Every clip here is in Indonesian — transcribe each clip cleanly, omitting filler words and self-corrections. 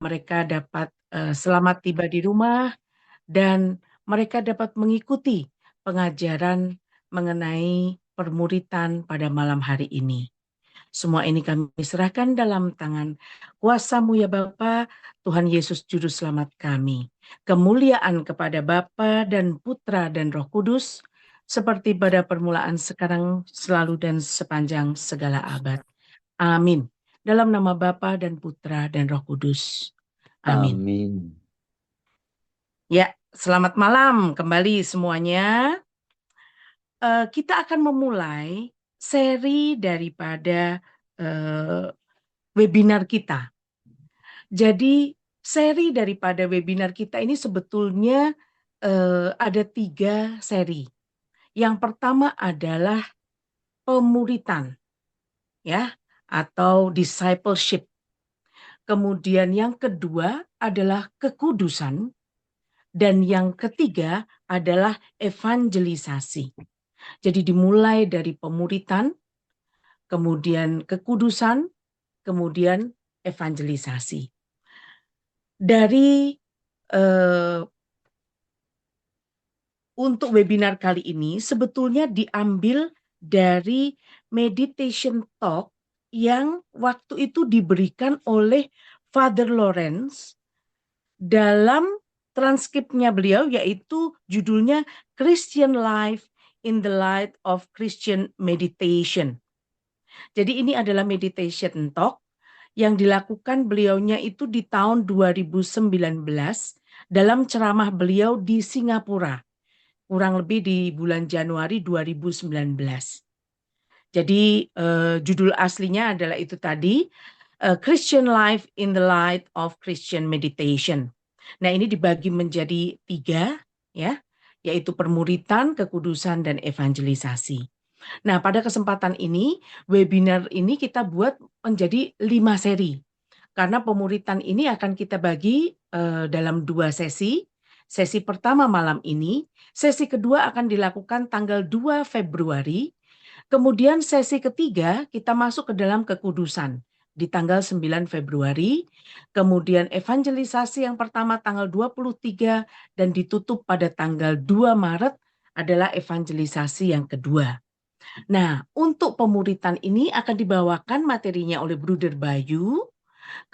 mereka dapat selamat tiba di rumah dan mereka dapat mengikuti pengajaran mengenai permuritan pada malam hari ini. Semua ini kami serahkan dalam tangan kuasa-Mu ya Bapa, Tuhan Yesus Juru Selamat kami. Kemuliaan kepada Bapa dan Putra dan Roh Kudus, seperti pada permulaan sekarang, selalu dan sepanjang segala abad. Amin. Dalam nama Bapa dan Putra dan Roh Kudus. Amin. Amin. Ya, selamat malam kembali semuanya. Kita akan memulai seri daripada webinar kita. Jadi seri daripada webinar kita ini sebetulnya ada 3 seri. Yang pertama adalah pemuritan, ya, atau discipleship. Kemudian yang kedua adalah kekudusan, dan yang ketiga adalah evangelisasi. Jadi dimulai dari pemuritan, kemudian kekudusan, kemudian evangelisasi. Dari untuk webinar kali ini sebetulnya diambil dari meditation talk yang waktu itu diberikan oleh Father Lawrence dalam transkripnya beliau, yaitu judulnya Christian Life in the Light of Christian Meditation. Jadi ini adalah meditation talk yang dilakukan beliaunya itu di tahun 2019 dalam ceramah beliau di Singapura, kurang lebih di bulan Januari 2019. Jadi judul aslinya adalah itu tadi, Christian Life in the Light of Christian Meditation. Nah, ini dibagi menjadi 3, ya, yaitu permuritan, kekudusan, dan evangelisasi. Nah, pada kesempatan ini, webinar ini kita buat menjadi 5 seri. Karena pemuritan ini akan kita bagi dalam 2 sesi. Sesi pertama malam ini, sesi kedua akan dilakukan tanggal 2 Februari. Kemudian sesi ketiga kita masuk ke dalam kekudusan di tanggal 9 Februari. Kemudian evangelisasi yang pertama tanggal 23 dan ditutup pada tanggal 2 Maret adalah evangelisasi yang kedua. Nah, untuk pemuritan ini akan dibawakan materinya oleh Bruder Bayu,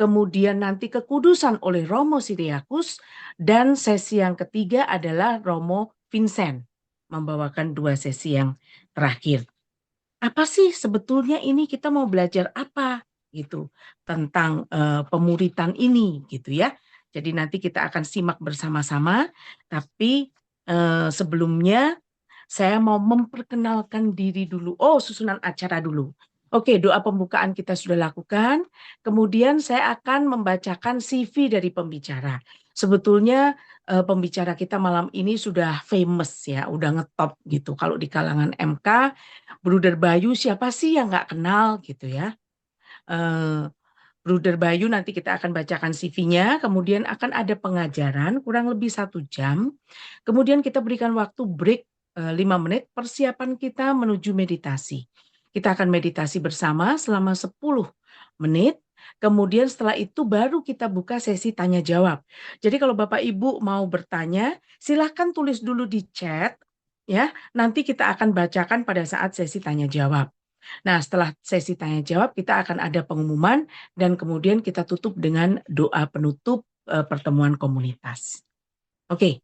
kemudian nanti kekudusan oleh Romo Siriakus, dan sesi yang ketiga adalah Romo Vincent membawakan 2 sesi yang terakhir. Apa sih sebetulnya ini, kita mau belajar apa gitu tentang pemuritan ini gitu ya. Jadi nanti kita akan simak bersama-sama, tapi sebelumnya saya mau memperkenalkan diri dulu. Oh, susunan acara dulu. Oke, doa pembukaan kita sudah lakukan. Kemudian saya akan membacakan CV dari pembicara. Sebetulnya pembicara kita malam ini sudah famous ya, udah ngetop gitu. Kalau di kalangan MK, Bruder Bayu siapa sih yang nggak kenal gitu ya. Bruder Bayu nanti kita akan bacakan CV-nya, kemudian akan ada pengajaran kurang lebih 1 jam. Kemudian kita berikan waktu break 5 menit, persiapan kita menuju meditasi. Kita akan meditasi bersama selama 10 menit. Kemudian setelah itu baru kita buka sesi tanya jawab. Jadi kalau Bapak Ibu mau bertanya, silahkan tulis dulu di chat ya. Nanti kita akan bacakan pada saat sesi tanya jawab. Nah, setelah sesi tanya jawab kita akan ada pengumuman dan kemudian kita tutup dengan doa penutup pertemuan komunitas. Oke,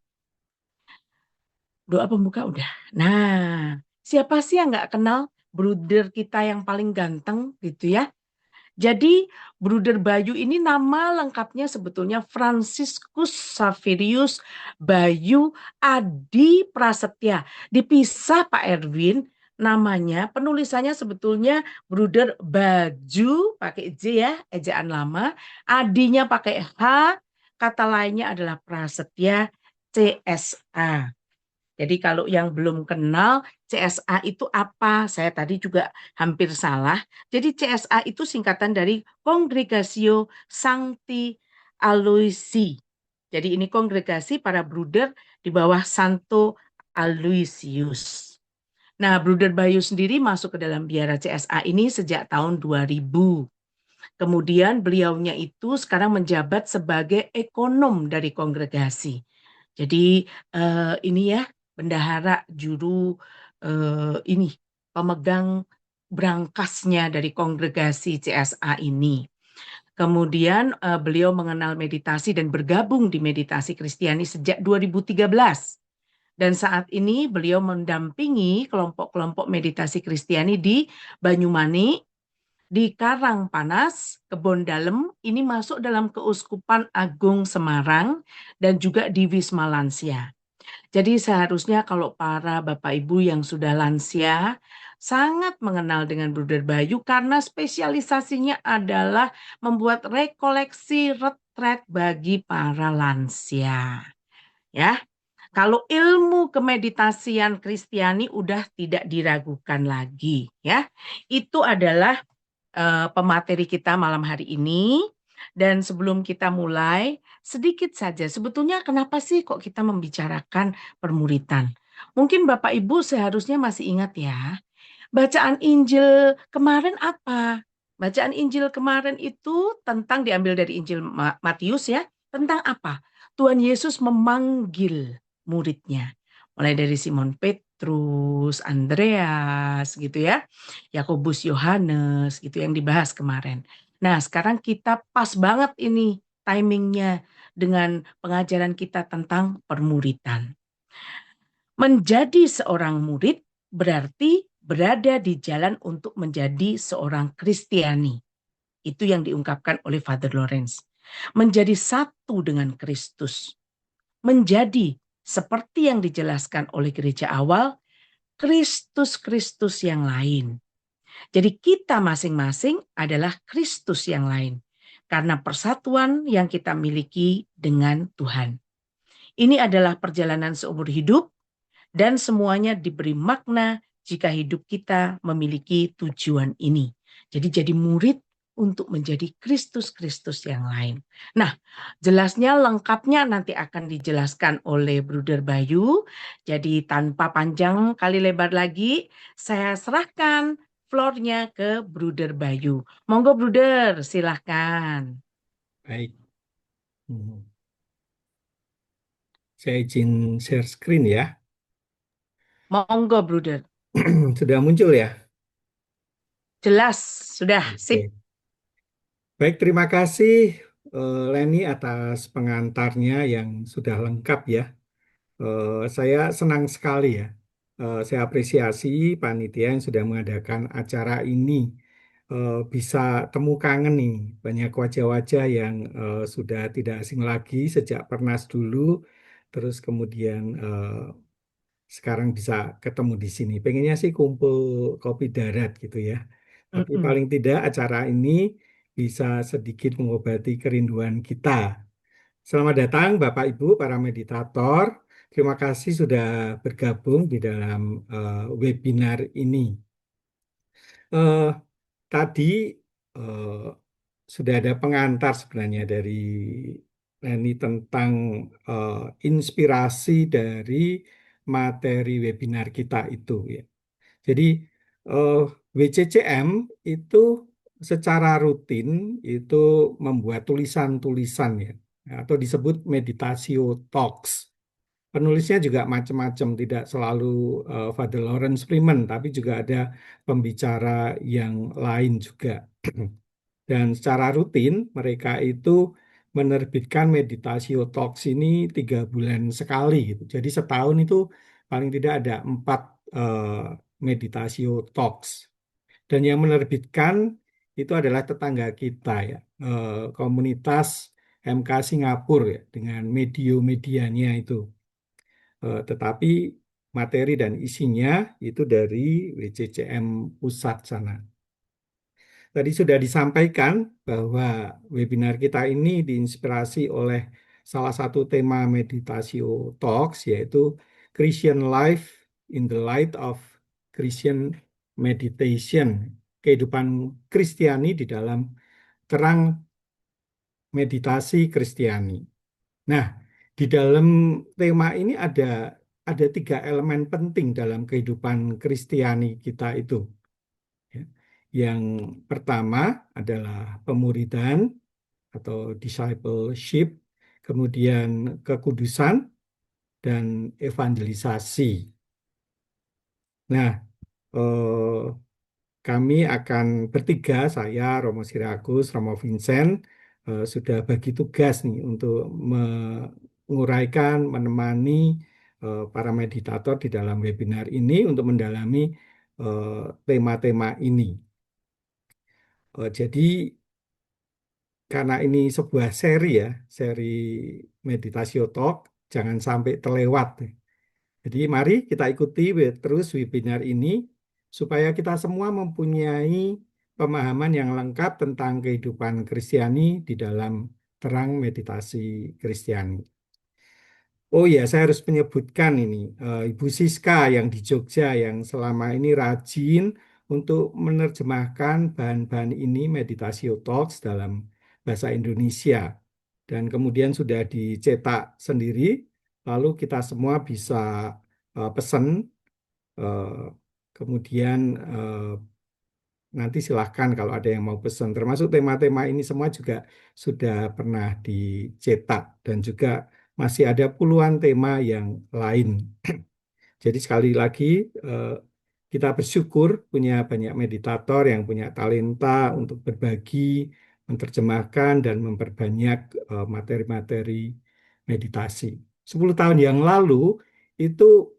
doa pembuka udah. Nah, siapa sih yang nggak kenal bruder kita yang paling ganteng gitu ya? Jadi Bruder Bayu ini nama lengkapnya sebetulnya Franciscus Saverius Bayu Adi Prasetya. Dipisah Pak Erwin, namanya penulisannya sebetulnya Bruder Baju pakai J ya, ejaan lama. Adinya pakai H, kata lainnya adalah Prasetya CSA. Jadi kalau yang belum kenal CSA itu apa? Saya tadi juga hampir salah. Jadi CSA itu singkatan dari Congregatio Sancti Aloysii. Jadi ini kongregasi para bruder di bawah Santo Aloysius. Nah, Bruder Bayu sendiri masuk ke dalam biara CSA ini sejak tahun 2000. Kemudian beliaunya itu sekarang menjabat sebagai ekonom dari kongregasi. Jadi ini ya bendahara juru ini pemegang brankasnya dari kongregasi CSA ini. Kemudian beliau mengenal meditasi dan bergabung di Meditasi Kristiani sejak 2013. Dan saat ini beliau mendampingi kelompok-kelompok meditasi Kristiani di Banyumani, di Karangpanas, Kebon Dalem, ini masuk dalam Keuskupan Agung Semarang, dan juga di Wisma Lansia. Jadi seharusnya kalau para Bapak Ibu yang sudah lansia sangat mengenal dengan Bruder Bayu karena spesialisasinya adalah membuat rekoleksi retret bagi para lansia. Ya, kalau ilmu kemeditasian Kristiani udah tidak diragukan lagi, ya. Itu adalah pemateri kita malam hari ini. Dan sebelum kita mulai, sedikit saja sebetulnya kenapa sih kok kita membicarakan permuritan? Mungkin Bapak Ibu seharusnya masih ingat ya, bacaan Injil kemarin apa? Bacaan Injil kemarin itu tentang diambil dari Injil Matius ya, tentang apa? Tuhan Yesus memanggil muridnya. Mulai dari Simon Petrus, Andreas gitu ya. Yakobus, Yohanes gitu yang dibahas kemarin. Nah, sekarang kita pas banget ini timingnya dengan pengajaran kita tentang permuritan. Menjadi seorang murid berarti berada di jalan untuk menjadi seorang Kristiani. Itu yang diungkapkan oleh Father Lawrence. Menjadi satu dengan Kristus. Menjadi seperti yang dijelaskan oleh gereja awal, Kristus-Kristus yang lain. Jadi kita masing-masing adalah Kristus yang lain. Karena persatuan yang kita miliki dengan Tuhan. Ini adalah perjalanan seumur hidup dan semuanya diberi makna jika hidup kita memiliki tujuan ini. Jadi murid untuk menjadi Kristus-Kristus yang lain. Nah, jelasnya lengkapnya nanti akan dijelaskan oleh Bruder Bayu. Jadi tanpa panjang kali lebar lagi, saya serahkan floornya ke Bruder Bayu. Monggo Bruder, silahkan. Baik. Saya izin share screen ya. Monggo Bruder. Sudah muncul ya? Jelas, sudah sip. Oke. Baik, terima kasih Leni atas pengantarnya yang sudah lengkap ya. Saya senang sekali ya. Saya apresiasi panitia yang sudah mengadakan acara ini. Bisa temu kangen nih, banyak wajah-wajah yang sudah tidak asing lagi sejak Pernas dulu, terus kemudian sekarang bisa ketemu di sini. Pengennya sih kumpul kopi darat gitu ya. Tapi Mm-mm. paling tidak acara ini bisa sedikit mengobati kerinduan kita. Selamat datang Bapak Ibu para meditator. Terima kasih sudah bergabung di dalam webinar ini. Eh, Tadi eh, sudah ada pengantar sebenarnya dari Leni tentang eh, inspirasi dari materi webinar kita itu ya. Jadi eh, WCCM itu secara rutin itu membuat tulisan-tulisan ya, atau disebut meditatio talks. Penulisnya juga macam-macam, tidak selalu Father Lawrence Freeman, tapi juga ada pembicara yang lain juga. Dan secara rutin mereka itu menerbitkan Meditatio Talks ini 3 bulan sekali gitu. Jadi setahun itu paling tidak ada 4 Meditatio Talks. Dan yang menerbitkan itu adalah tetangga kita ya, komunitas MK Singapura ya, dengan media-medianya itu. Tetapi materi dan isinya itu dari WCCM pusat sana. Tadi sudah disampaikan bahwa webinar kita ini diinspirasi oleh salah satu tema Meditatio Talks, yaitu Christian Life in the Light of Christian Meditation, kehidupan Kristiani di dalam terang meditasi Kristiani. Nah, di dalam tema ini ada 3 elemen penting dalam kehidupan Kristiani kita itu. Ya. Yang pertama adalah pemuridan atau discipleship, kemudian kekudusan, dan evangelisasi. Nah, kami akan bertiga, saya, Romo Sirakus, Romo Vincent, sudah bagi tugas nih untuk menguraikan, menemani para meditator di dalam webinar ini untuk mendalami eh, tema-tema ini. Jadi karena ini sebuah seri ya, seri Meditasio Talk, jangan sampai terlewat. Jadi mari kita ikuti terus webinar ini supaya kita semua mempunyai pemahaman yang lengkap tentang kehidupan Kristiani di dalam terang meditasi Kristiani. Oh ya, saya harus menyebutkan ini Ibu Siska yang di Jogja yang selama ini rajin untuk menerjemahkan bahan-bahan ini Meditasio Talks dalam bahasa Indonesia dan kemudian sudah dicetak sendiri, lalu kita semua bisa pesan, eh, kemudian nanti silahkan kalau ada yang mau pesan. Termasuk tema-tema ini semua juga sudah pernah dicetak dan juga masih ada puluhan tema yang lain. Jadi sekali lagi eh, kita bersyukur punya banyak meditator yang punya talenta untuk berbagi, menerjemahkan dan memperbanyak materi-materi meditasi. 10 tahun yang lalu itu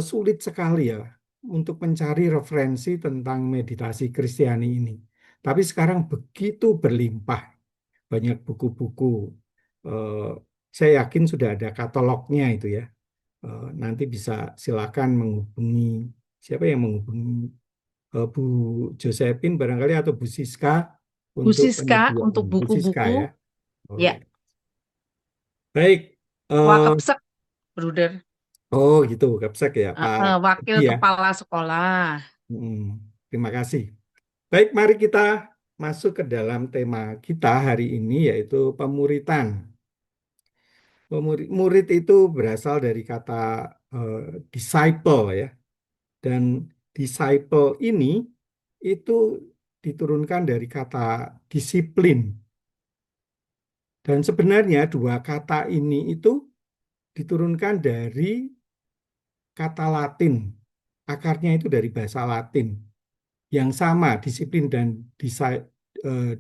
sulit sekali ya untuk mencari referensi tentang meditasi Kristiani ini. Tapi sekarang begitu berlimpah, banyak buku-buku. Eh, saya yakin sudah ada katalognya itu ya. Nanti bisa silakan menghubungi siapa yang menghubungi Bu Josephine barangkali atau Bu Siska Bu untuk Siska penyediaan untuk Bu Siska buku-buku, ya. Oh ya, ya. Baik. Wakepsek, Bruder. Oh gitu, Kapsek ya Pak Wakil Edi ya. Kepala Sekolah. Hmm, terima kasih. Baik, mari kita masuk ke dalam tema kita hari ini yaitu pemuritan. Murid itu berasal dari kata eh, disciple ya. Dan disciple ini itu diturunkan dari kata disiplin. Dan sebenarnya dua kata ini itu diturunkan dari kata Latin. Akarnya itu dari bahasa Latin. Yang sama, disiplin dan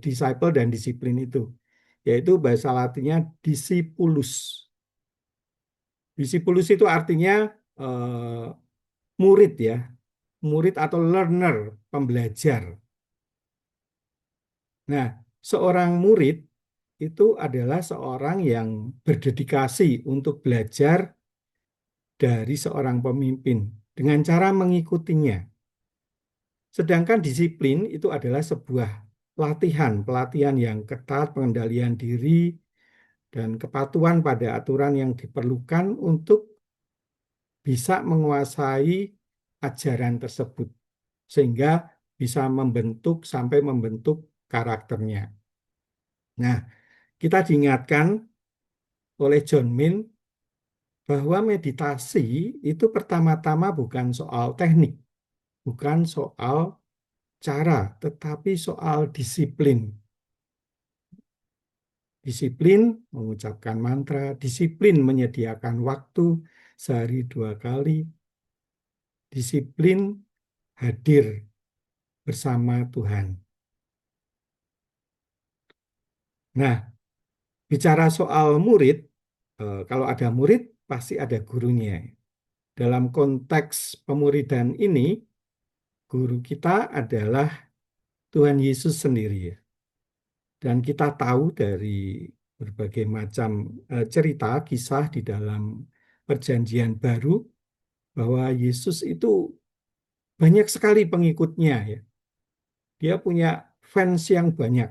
disciple dan disiplin itu. Yaitu bahasa Latinnya discipulus. Discipulus itu artinya eh, murid ya, murid atau learner, pembelajar. Nah, seorang murid itu adalah seorang yang berdedikasi untuk belajar dari seorang pemimpin dengan cara mengikutinya. Sedangkan disiplin itu adalah sebuah latihan, pelatihan yang ketat, pengendalian diri, dan kepatuhan pada aturan yang diperlukan untuk bisa menguasai ajaran tersebut, sehingga bisa membentuk sampai membentuk karakternya. Nah, kita diingatkan oleh John Min bahwa meditasi itu pertama-tama bukan soal teknik, bukan soal cara, tetapi soal disiplin. Disiplin mengucapkan mantra, disiplin menyediakan waktu sehari 2 kali, disiplin hadir bersama Tuhan. Nah, bicara soal murid, kalau ada murid pasti ada gurunya. Dalam konteks pemuridan ini, guru kita adalah Tuhan Yesus sendiri. Dan kita tahu dari berbagai macam cerita, kisah di dalam Perjanjian Baru, bahwa Yesus itu banyak sekali pengikutnya ya. Dia punya fans yang banyak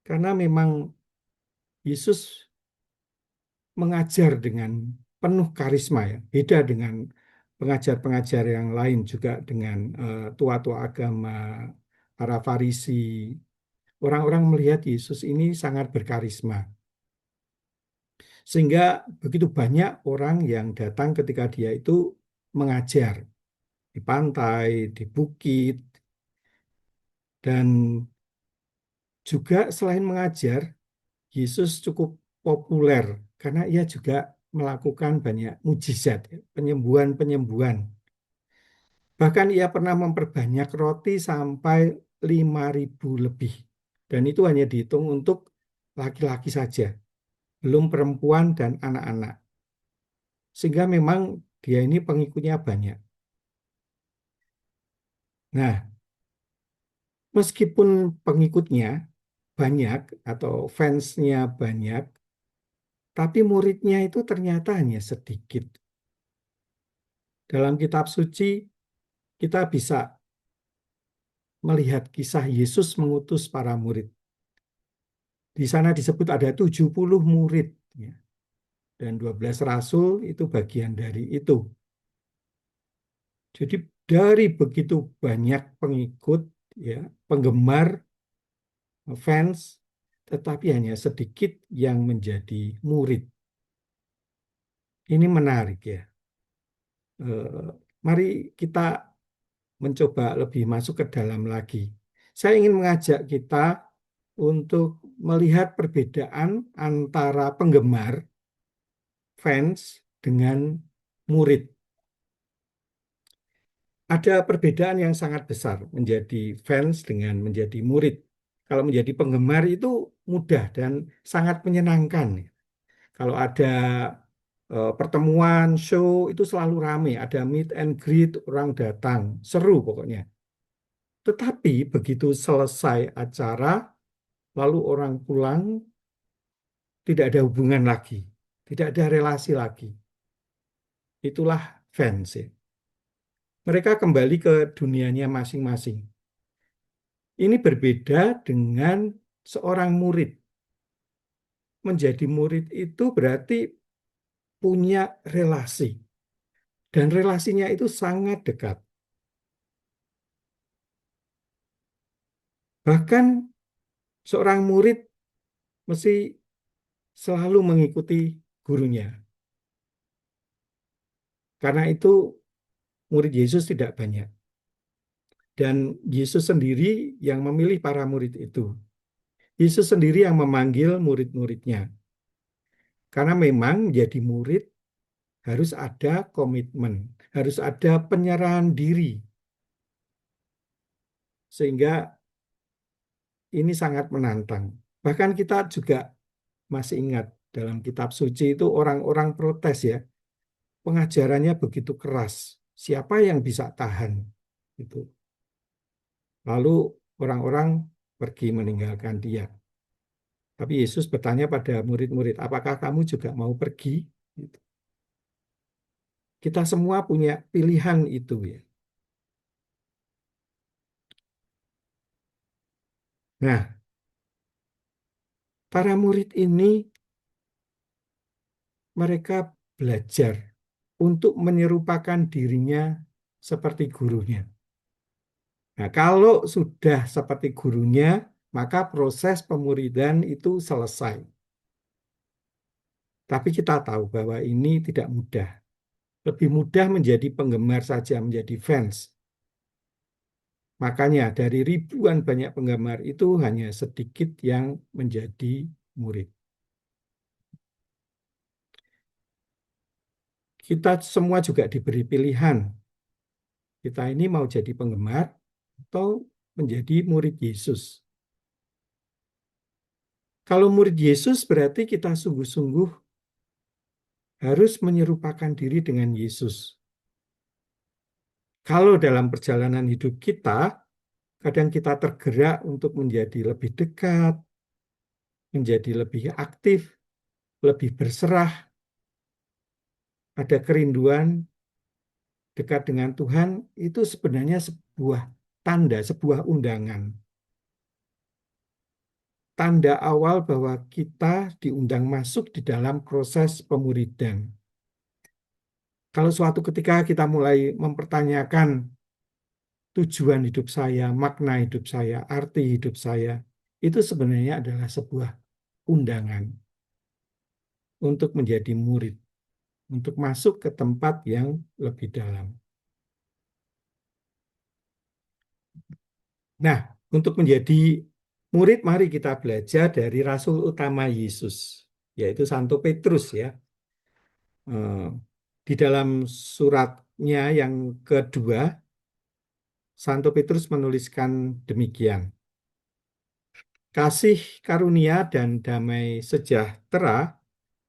karena memang Yesus mengajar dengan penuh karisma ya. Beda dengan pengajar-pengajar yang lain juga dengan tua-tua agama, para Farisi. Orang-orang melihat Yesus ini sangat berkarisma. Sehingga begitu banyak orang yang datang ketika dia itu mengajar di pantai, di bukit, Dan juga selain mengajar, Yesus cukup populer karena ia juga melakukan banyak mujizat, ya, penyembuhan-penyembuhan. Bahkan ia pernah memperbanyak roti sampai 5.000 lebih. Dan itu hanya dihitung untuk laki-laki saja, belum perempuan dan anak-anak. Sehingga memang dia ini pengikutnya banyak. Nah, meskipun pengikutnya banyak atau fansnya banyak, tapi muridnya itu ternyata hanya sedikit. Dalam kitab suci, kita bisa melihat kisah Yesus mengutus para murid. Di sana disebut ada 70 murid, ya, dan 12 rasul itu bagian dari itu. Jadi dari begitu banyak pengikut, ya, penggemar, fans, tetapi hanya sedikit yang menjadi murid. Ini menarik, ya. Mari kita mencoba lebih masuk ke dalam lagi. Saya ingin mengajak kita untuk melihat perbedaan antara penggemar, fans, dengan murid. Ada perbedaan yang sangat besar menjadi fans dengan menjadi murid. Kalau menjadi penggemar itu mudah dan sangat menyenangkan. Kalau ada pertemuan, show, itu selalu ramai. Ada meet and greet, orang datang. Seru pokoknya. Tetapi begitu selesai acara, lalu orang pulang, tidak ada hubungan lagi. Tidak ada relasi lagi. Itulah fans, ya. Mereka kembali ke dunianya masing-masing. Ini berbeda dengan seorang murid. Menjadi murid itu berarti punya relasi. Dan relasinya itu sangat dekat. Bahkan seorang murid mesti selalu mengikuti gurunya. Karena itu murid Yesus tidak banyak. Dan Yesus sendiri yang memilih para murid itu. Yesus sendiri yang memanggil murid-muridnya. Karena memang menjadi murid harus ada komitmen, harus ada penyerahan diri. Sehingga ini sangat menantang. Bahkan kita juga masih ingat dalam kitab suci itu orang-orang protes, ya. Pengajarannya begitu keras. Siapa yang bisa tahan? Itu. Lalu orang-orang pergi meninggalkan dia. Tapi Yesus bertanya pada murid-murid, apakah kamu juga mau pergi? Gitu. Kita semua punya pilihan itu, ya. Nah, para murid ini mereka belajar untuk menyerupakan dirinya seperti gurunya. Nah, kalau sudah seperti gurunya, maka proses pemuridan itu selesai. Tapi kita tahu bahwa ini tidak mudah. Lebih mudah menjadi penggemar saja, menjadi fans. Makanya dari ribuan banyak penggemar itu hanya sedikit yang menjadi murid. Kita semua juga diberi pilihan. Kita ini mau jadi penggemar atau menjadi murid Yesus. Kalau murid Yesus berarti kita sungguh-sungguh harus menyerupakan diri dengan Yesus. Kalau dalam perjalanan hidup kita, kadang kita tergerak untuk menjadi lebih dekat, menjadi lebih aktif, lebih berserah, ada kerinduan dekat dengan Tuhan, itu sebenarnya sebuah tanda, sebuah undangan. Tanda awal bahwa kita diundang masuk di dalam proses pemuridan. Kalau suatu ketika kita mulai mempertanyakan tujuan hidup saya, makna hidup saya, arti hidup saya, itu sebenarnya adalah sebuah undangan untuk menjadi murid, untuk masuk ke tempat yang lebih dalam. Nah, Untuk menjadi murid, mari kita belajar dari Rasul utama Yesus, yaitu Santo Petrus ya. Eh, Di dalam suratnya yang kedua, Santo Petrus menuliskan demikian. Kasih karunia dan damai sejahtera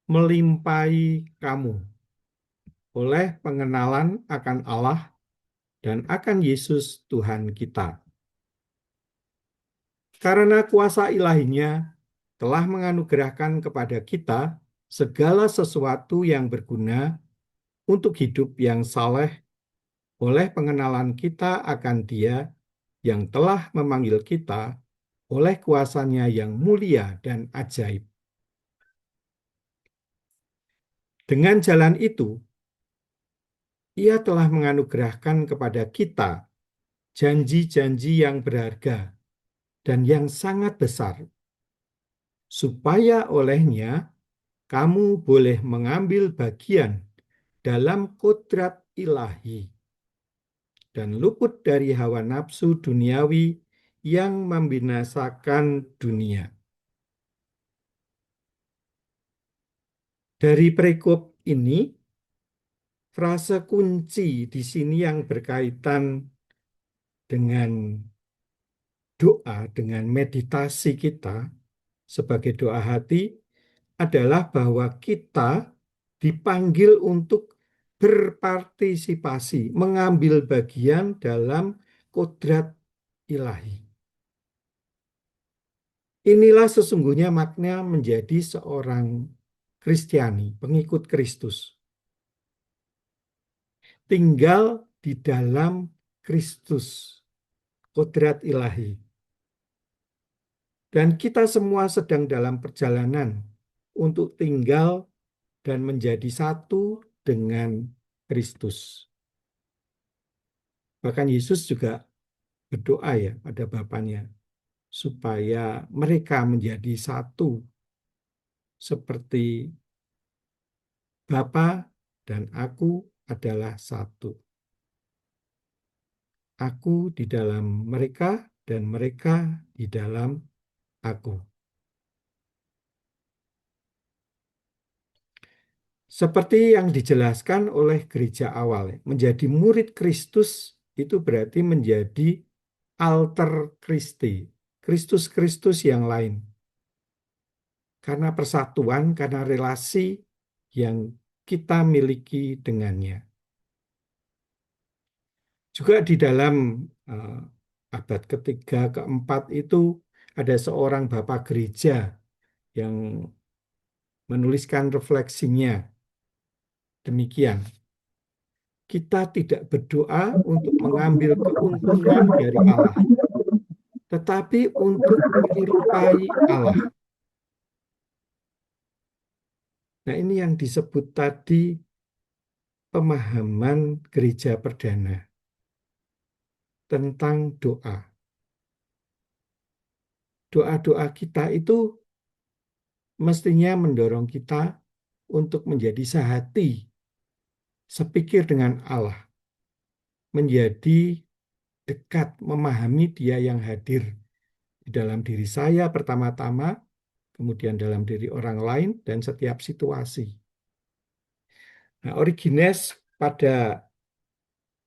melimpahi kamu oleh pengenalan akan Allah dan akan Yesus Tuhan kita. Karena kuasa ilahinya telah menganugerahkan kepada kita segala sesuatu yang berguna untuk hidup yang saleh oleh pengenalan kita akan Dia yang telah memanggil kita oleh kuasanya yang mulia dan ajaib. Dengan jalan itu, Ia telah menganugerahkan kepada kita janji-janji yang berharga dan yang sangat besar, supaya olehnya kamu boleh mengambil bagian dalam kodrat ilahi dan luput dari hawa nafsu duniawi yang membinasakan dunia. Dari perikop ini, frase kunci di sini yang berkaitan dengan doa, dengan meditasi kita sebagai doa hati adalah bahwa kita dipanggil untuk berpartisipasi, mengambil bagian dalam kodrat ilahi. Inilah sesungguhnya makna menjadi seorang Kristiani, pengikut Kristus. Tinggal di dalam Kristus, kodrat ilahi. Dan kita semua sedang dalam perjalanan untuk tinggal dan menjadi satu dengan Kristus. Bahkan Yesus juga berdoa ya pada Bapaknya, supaya mereka menjadi satu seperti Bapa dan aku adalah satu. Aku di dalam mereka dan mereka di dalam aku. Seperti yang dijelaskan oleh gereja awal, menjadi murid Kristus itu berarti menjadi alter Christi, Kristus-Kristus yang lain. Karena persatuan, karena relasi yang kita miliki dengannya. Juga di dalam abad ketiga, keempat itu ada seorang bapak gereja yang menuliskan refleksinya demikian. Kita tidak berdoa untuk mengambil keuntungan dari Allah, tetapi untuk menyerupai Allah. Nah, ini yang disebut tadi pemahaman gereja perdana tentang doa. Doa-doa kita itu mestinya mendorong kita untuk menjadi sehati, sepikir dengan Allah, menjadi dekat, memahami Dia yang hadir di dalam diri saya pertama-tama, kemudian dalam diri orang lain, dan setiap situasi. Nah, Origenes pada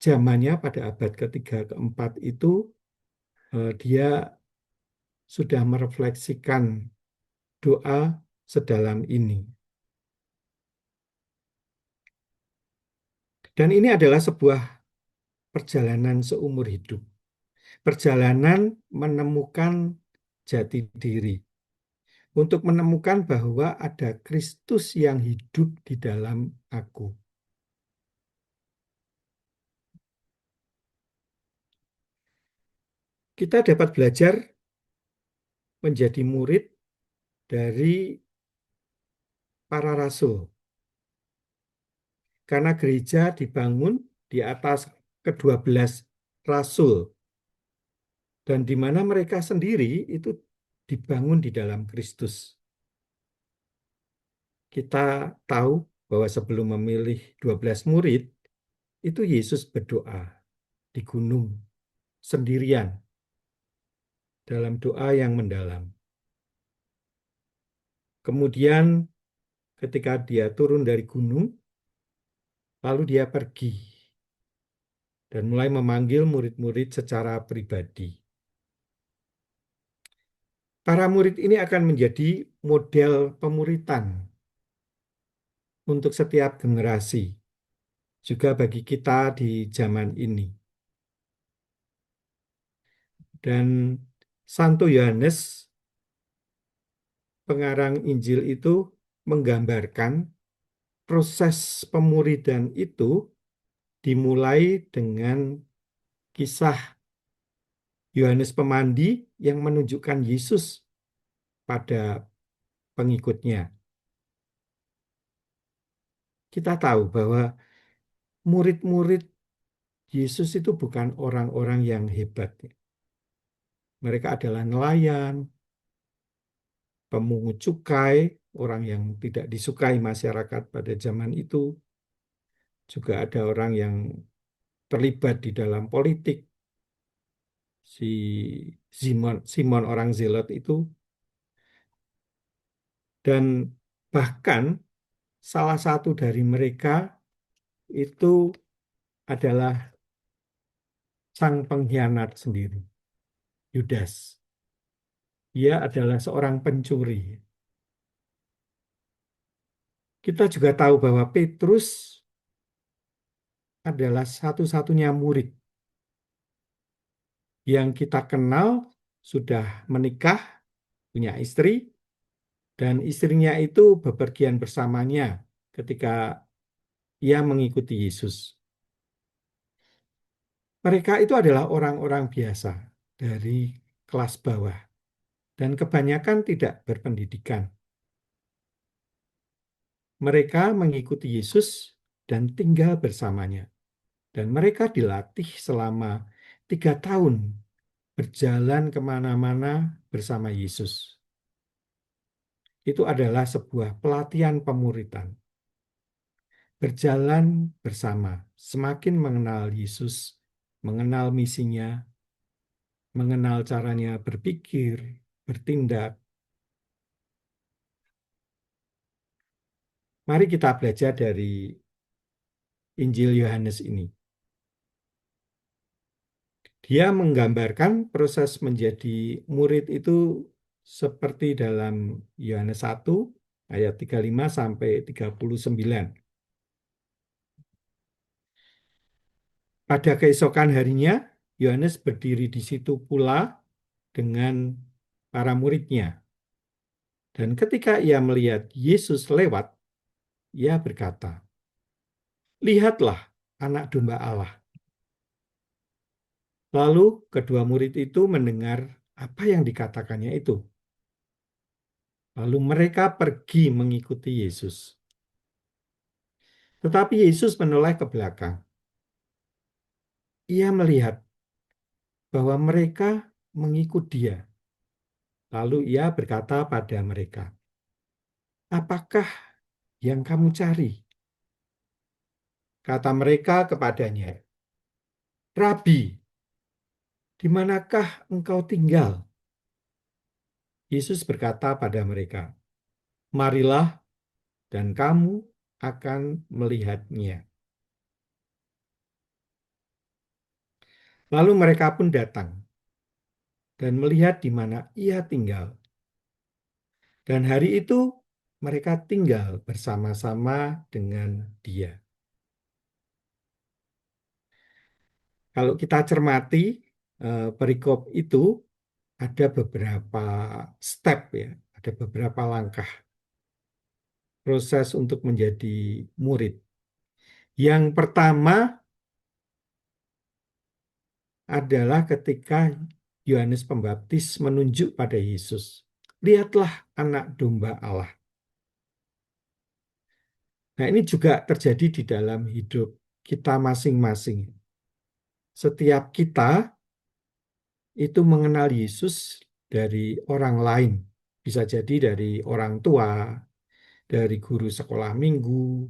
zamannya, pada abad ketiga, keempat itu, dia sudah merefleksikan doa sedalam ini. Dan ini adalah sebuah perjalanan seumur hidup. Perjalanan menemukan jati diri. Untuk menemukan bahwa ada Kristus yang hidup di dalam aku. Kita dapat belajar menjadi murid dari para rasul. Karena gereja dibangun di atas ke-12 rasul. Dan di mana mereka sendiri itu dibangun di dalam Kristus. Kita tahu bahwa sebelum memilih 12 murid, itu Yesus berdoa di gunung sendirian. dalam doa yang mendalam. Kemudian ketika dia turun dari gunung, lalu dia pergi dan mulai memanggil murid-murid secara pribadi. Para murid ini akan menjadi model pemuritan untuk setiap generasi, juga bagi kita di zaman ini. Dan Santo Yohanes, pengarang Injil itu, menggambarkan proses pemuridan itu dimulai dengan kisah Yohanes Pemandi yang menunjukkan Yesus pada pengikutnya. Kita tahu bahwa murid-murid Yesus itu bukan orang-orang yang hebat. Mereka adalah nelayan, pemungut cukai, orang yang tidak disukai masyarakat pada zaman itu. Juga ada orang yang terlibat di dalam politik. Si Simon orang Zelot itu. Dan bahkan salah satu dari mereka itu adalah sang pengkhianat sendiri, Yudas. Dia adalah seorang pencuri. Kita juga tahu bahwa Petrus adalah satu-satunya murid yang kita kenal sudah menikah, punya istri, dan istrinya itu bepergian bersamanya ketika ia mengikuti Yesus. Mereka itu adalah orang-orang biasa dari kelas bawah dan kebanyakan tidak berpendidikan. Mereka mengikuti Yesus dan tinggal bersamanya. Dan mereka dilatih selama 3 tahun berjalan kemana-mana bersama Yesus. Itu adalah sebuah pelatihan pemuritan. Berjalan bersama, semakin mengenal Yesus, mengenal misinya, mengenal caranya berpikir, bertindak. Mari kita belajar dari Injil Yohanes ini. Dia menggambarkan proses menjadi murid itu seperti dalam Yohanes 1 ayat 35 sampai 39. Pada keesokan harinya, Yohanes berdiri di situ pula dengan para muridnya. Dan ketika ia melihat Yesus lewat, ia berkata, "Lihatlah anak domba Allah." Lalu kedua murid itu mendengar apa yang dikatakannya itu. Lalu mereka pergi mengikuti Yesus. Tetapi Yesus menoleh ke belakang. Ia melihat bahwa mereka mengikut dia. Lalu ia berkata pada mereka, "Apakah yang kamu cari?" Kata mereka kepadanya, "Rabi, di manakah engkau tinggal?" Yesus berkata pada mereka, "Marilah dan kamu akan melihatnya." Lalu mereka pun datang dan melihat di mana ia tinggal. Dan hari itu mereka tinggal bersama-sama dengan dia. Kalau kita cermati perikop itu ada beberapa step ya, ada beberapa langkah proses untuk menjadi murid. Yang pertama adalah ketika Yohanes Pembaptis menunjuk pada Yesus. Lihatlah anak domba Allah. Nah, ini juga terjadi di dalam hidup kita masing-masing. Setiap kita itu mengenal Yesus dari orang lain. Bisa jadi dari orang tua, dari guru sekolah minggu,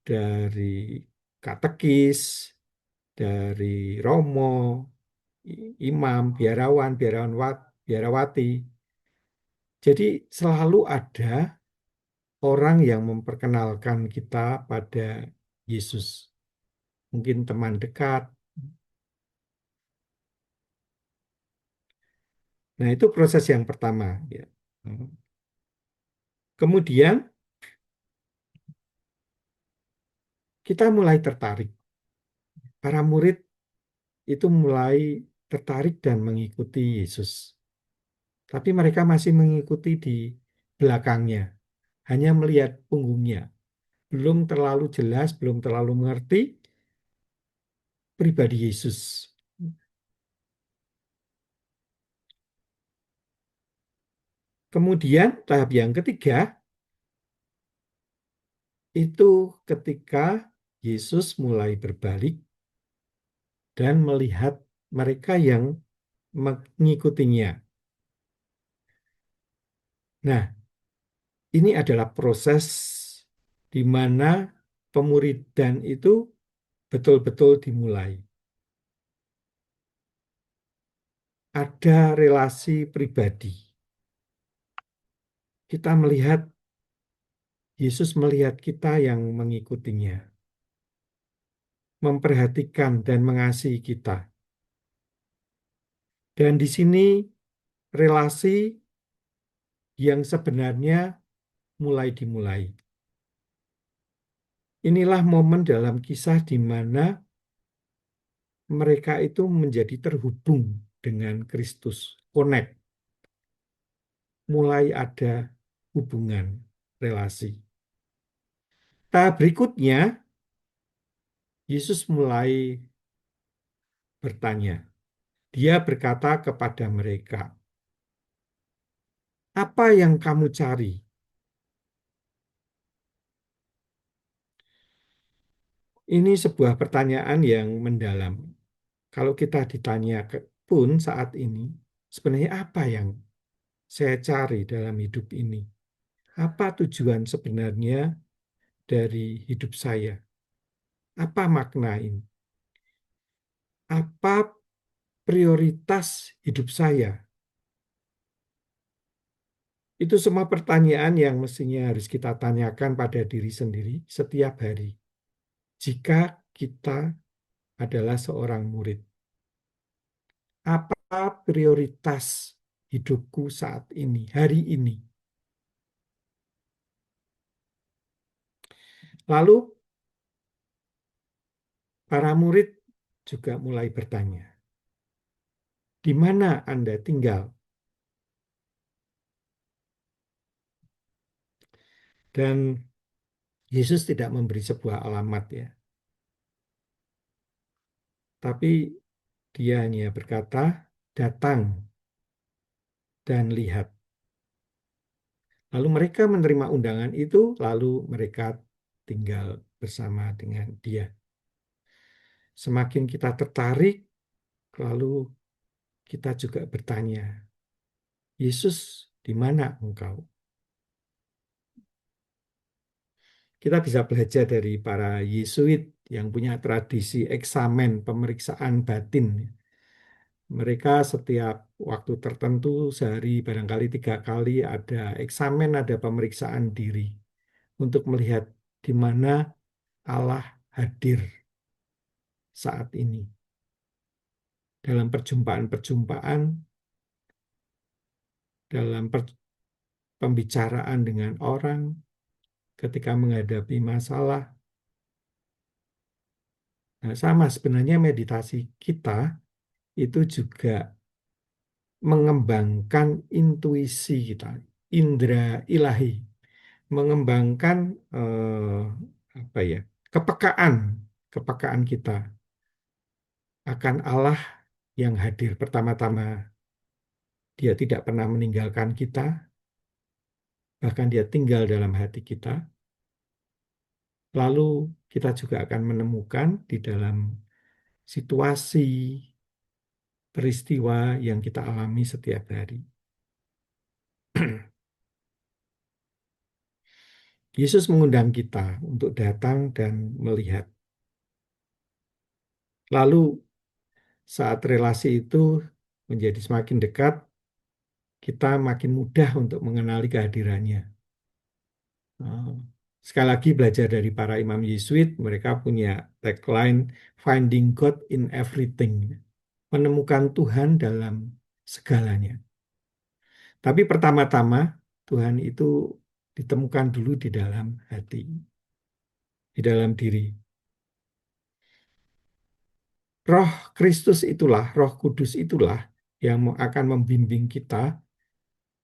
dari katekis, dari romo, imam, biarawan, biarawati. Jadi selalu ada orang yang memperkenalkan kita pada Yesus. Mungkin teman dekat. Nah, itu proses yang pertama. Ya. Kemudian kita mulai tertarik. Para murid itu mulai tertarik dan mengikuti Yesus. Tapi mereka masih mengikuti di belakangnya, hanya melihat punggungnya. Belum terlalu jelas, belum terlalu mengerti pribadi Yesus. Kemudian tahap yang ketiga itu ketika Yesus mulai berbalik dan melihat mereka yang mengikutinya. Nah, ini adalah proses di mana pemuridan itu betul-betul dimulai. Ada relasi pribadi. Kita melihat, Yesus melihat kita yang mengikutinya, memperhatikan dan mengasihi kita. Dan di sini relasi yang sebenarnya mulai dimulai. Inilah momen dalam kisah di mana mereka itu menjadi terhubung dengan Kristus, connect, mulai ada hubungan relasi. Tahap berikutnya, Yesus mulai bertanya. Dia berkata kepada mereka, "Apa yang kamu cari?" Ini sebuah pertanyaan yang mendalam. Kalau kita ditanya pun saat ini, sebenarnya apa yang saya cari dalam hidup ini? Apa tujuan sebenarnya dari hidup saya? Apa makna ini? Apa prioritas hidup saya? Itu semua pertanyaan yang mestinya harus kita tanyakan pada diri sendiri setiap hari. Jika kita adalah seorang murid, apa prioritas hidupku saat ini, hari ini? Lalu para murid juga mulai bertanya, "Di mana Anda tinggal?" Dan Yesus tidak memberi sebuah alamat ya, tapi dia hanya berkata, "Datang dan lihat." Lalu mereka menerima undangan itu, lalu mereka tinggal bersama dengan dia. Semakin kita tertarik, lalu kita juga bertanya, "Yesus, di mana engkau?" Kita bisa belajar dari para Yesuit yang punya tradisi eksamen pemeriksaan batin. Mereka setiap waktu tertentu, sehari barangkali 3 kali ada eksamen, ada pemeriksaan diri untuk melihat di mana Allah hadir saat ini. Dalam perjumpaan-perjumpaan, dalam pembicaraan dengan orang, ketika menghadapi masalah. Nah, sama sebenarnya meditasi kita itu juga mengembangkan intuisi kita, indera ilahi, mengembangkan apa ya, kepekaan, kepekaan kita akan Allah yang hadir. Pertama-tama, Dia tidak pernah meninggalkan kita, bahkan Dia tinggal dalam hati kita. Lalu kita juga akan menemukan di dalam situasi, peristiwa yang kita alami setiap hari. Yesus mengundang kita untuk datang dan melihat. Lalu saat relasi itu menjadi semakin dekat, kita makin mudah untuk mengenali kehadirannya. Eh, Sekali lagi belajar dari para imam Yesuit, mereka punya tagline Finding God in Everything, menemukan Tuhan dalam segalanya. Tapi pertama-tama Tuhan itu ditemukan dulu di dalam hati, di dalam diri. Roh Kristus itulah, Roh Kudus itulah yang akan membimbing kita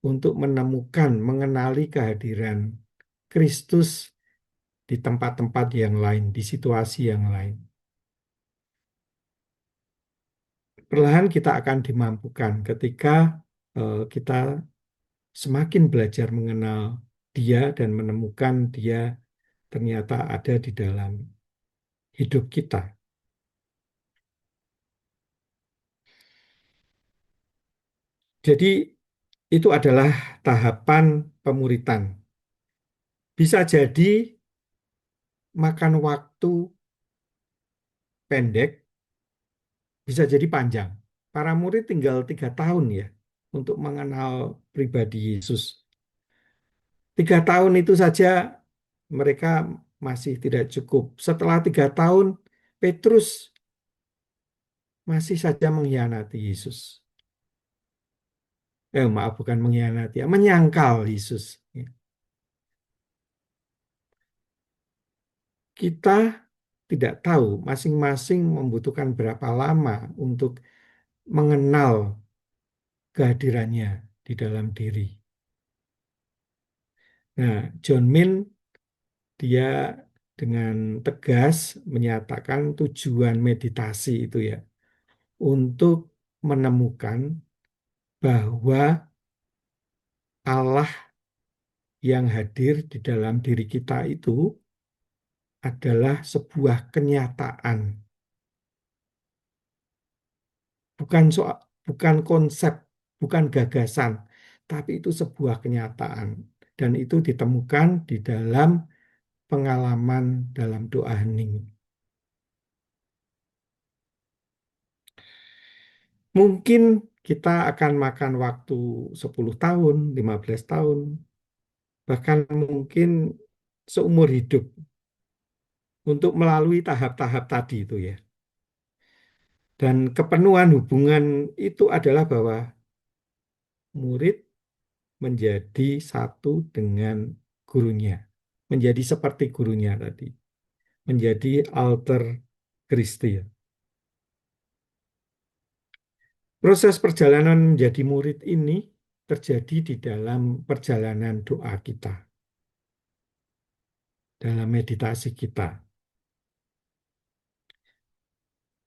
untuk menemukan, mengenali kehadiran Kristus di tempat-tempat yang lain, di situasi yang lain. Perlahan kita akan dimampukan ketika kita semakin belajar mengenal Dia dan menemukan Dia ternyata ada di dalam hidup kita. Jadi itu adalah tahapan pemuritan. Bisa jadi makan waktu pendek, bisa jadi panjang. Para murid tinggal 3 tahun ya untuk mengenal pribadi Yesus. 3 tahun itu saja mereka masih tidak cukup. Setelah 3 tahun, Petrus masih saja mengkhianati Yesus. Maaf, bukan mengkhianati, ya, menyangkal Yesus. Kita tidak tahu masing-masing membutuhkan berapa lama untuk mengenal kehadirannya di dalam diri. Nah, John Min dia dengan tegas menyatakan tujuan meditasi itu ya untuk menemukan bahwa Allah yang hadir di dalam diri kita itu adalah sebuah kenyataan, bukan soal, bukan konsep, bukan gagasan, tapi itu sebuah kenyataan dan itu ditemukan di dalam pengalaman dalam doa hening. Mungkin kita akan makan waktu 10 tahun, 15 tahun, bahkan mungkin seumur hidup untuk melalui tahap-tahap tadi itu ya. Dan kepenuhan hubungan itu adalah bahwa murid menjadi satu dengan gurunya, menjadi seperti gurunya tadi, menjadi alter Christi. Proses perjalanan menjadi murid ini terjadi di dalam perjalanan doa kita, dalam meditasi kita.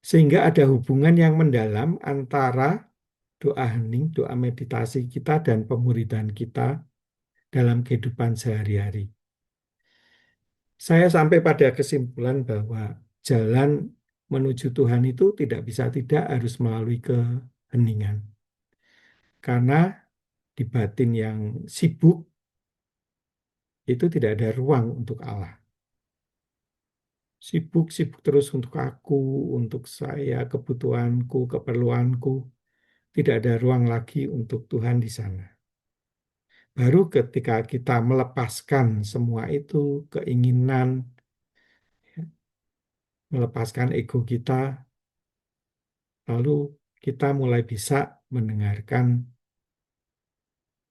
Sehingga ada hubungan yang mendalam antara doa hening, doa meditasi kita, dan pemuridan kita dalam kehidupan sehari-hari. Saya sampai pada kesimpulan bahwa jalan menuju Tuhan itu tidak bisa tidak harus melalui keheningan. Karena di batin yang sibuk, itu tidak ada ruang untuk Allah. Sibuk-sibuk terus untuk aku, untuk saya, kebutuhanku, keperluanku. Tidak ada ruang lagi untuk Tuhan di sana. Baru ketika kita melepaskan semua itu, keinginan, melepaskan ego kita, lalu kita mulai bisa mendengarkan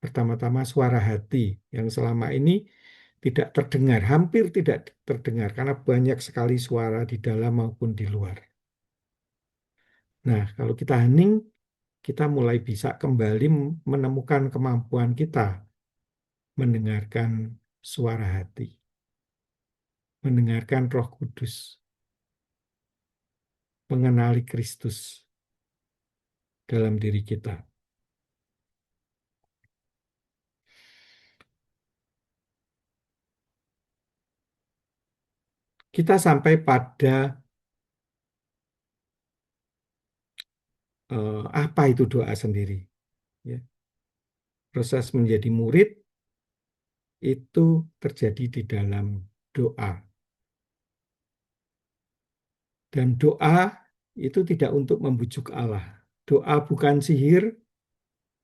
pertama-tama suara hati yang selama ini tidak terdengar, hampir tidak terdengar karena banyak sekali suara di dalam maupun di luar. Nah, kalau kita hening, kita mulai bisa kembali menemukan kemampuan kita mendengarkan suara hati, mendengarkan Roh Kudus, mengenali Kristus dalam diri kita. Kita sampai pada apa itu doa sendiri. Ya. Proses menjadi murid itu terjadi di dalam doa. Dan doa itu tidak untuk membujuk Allah. Doa bukan sihir,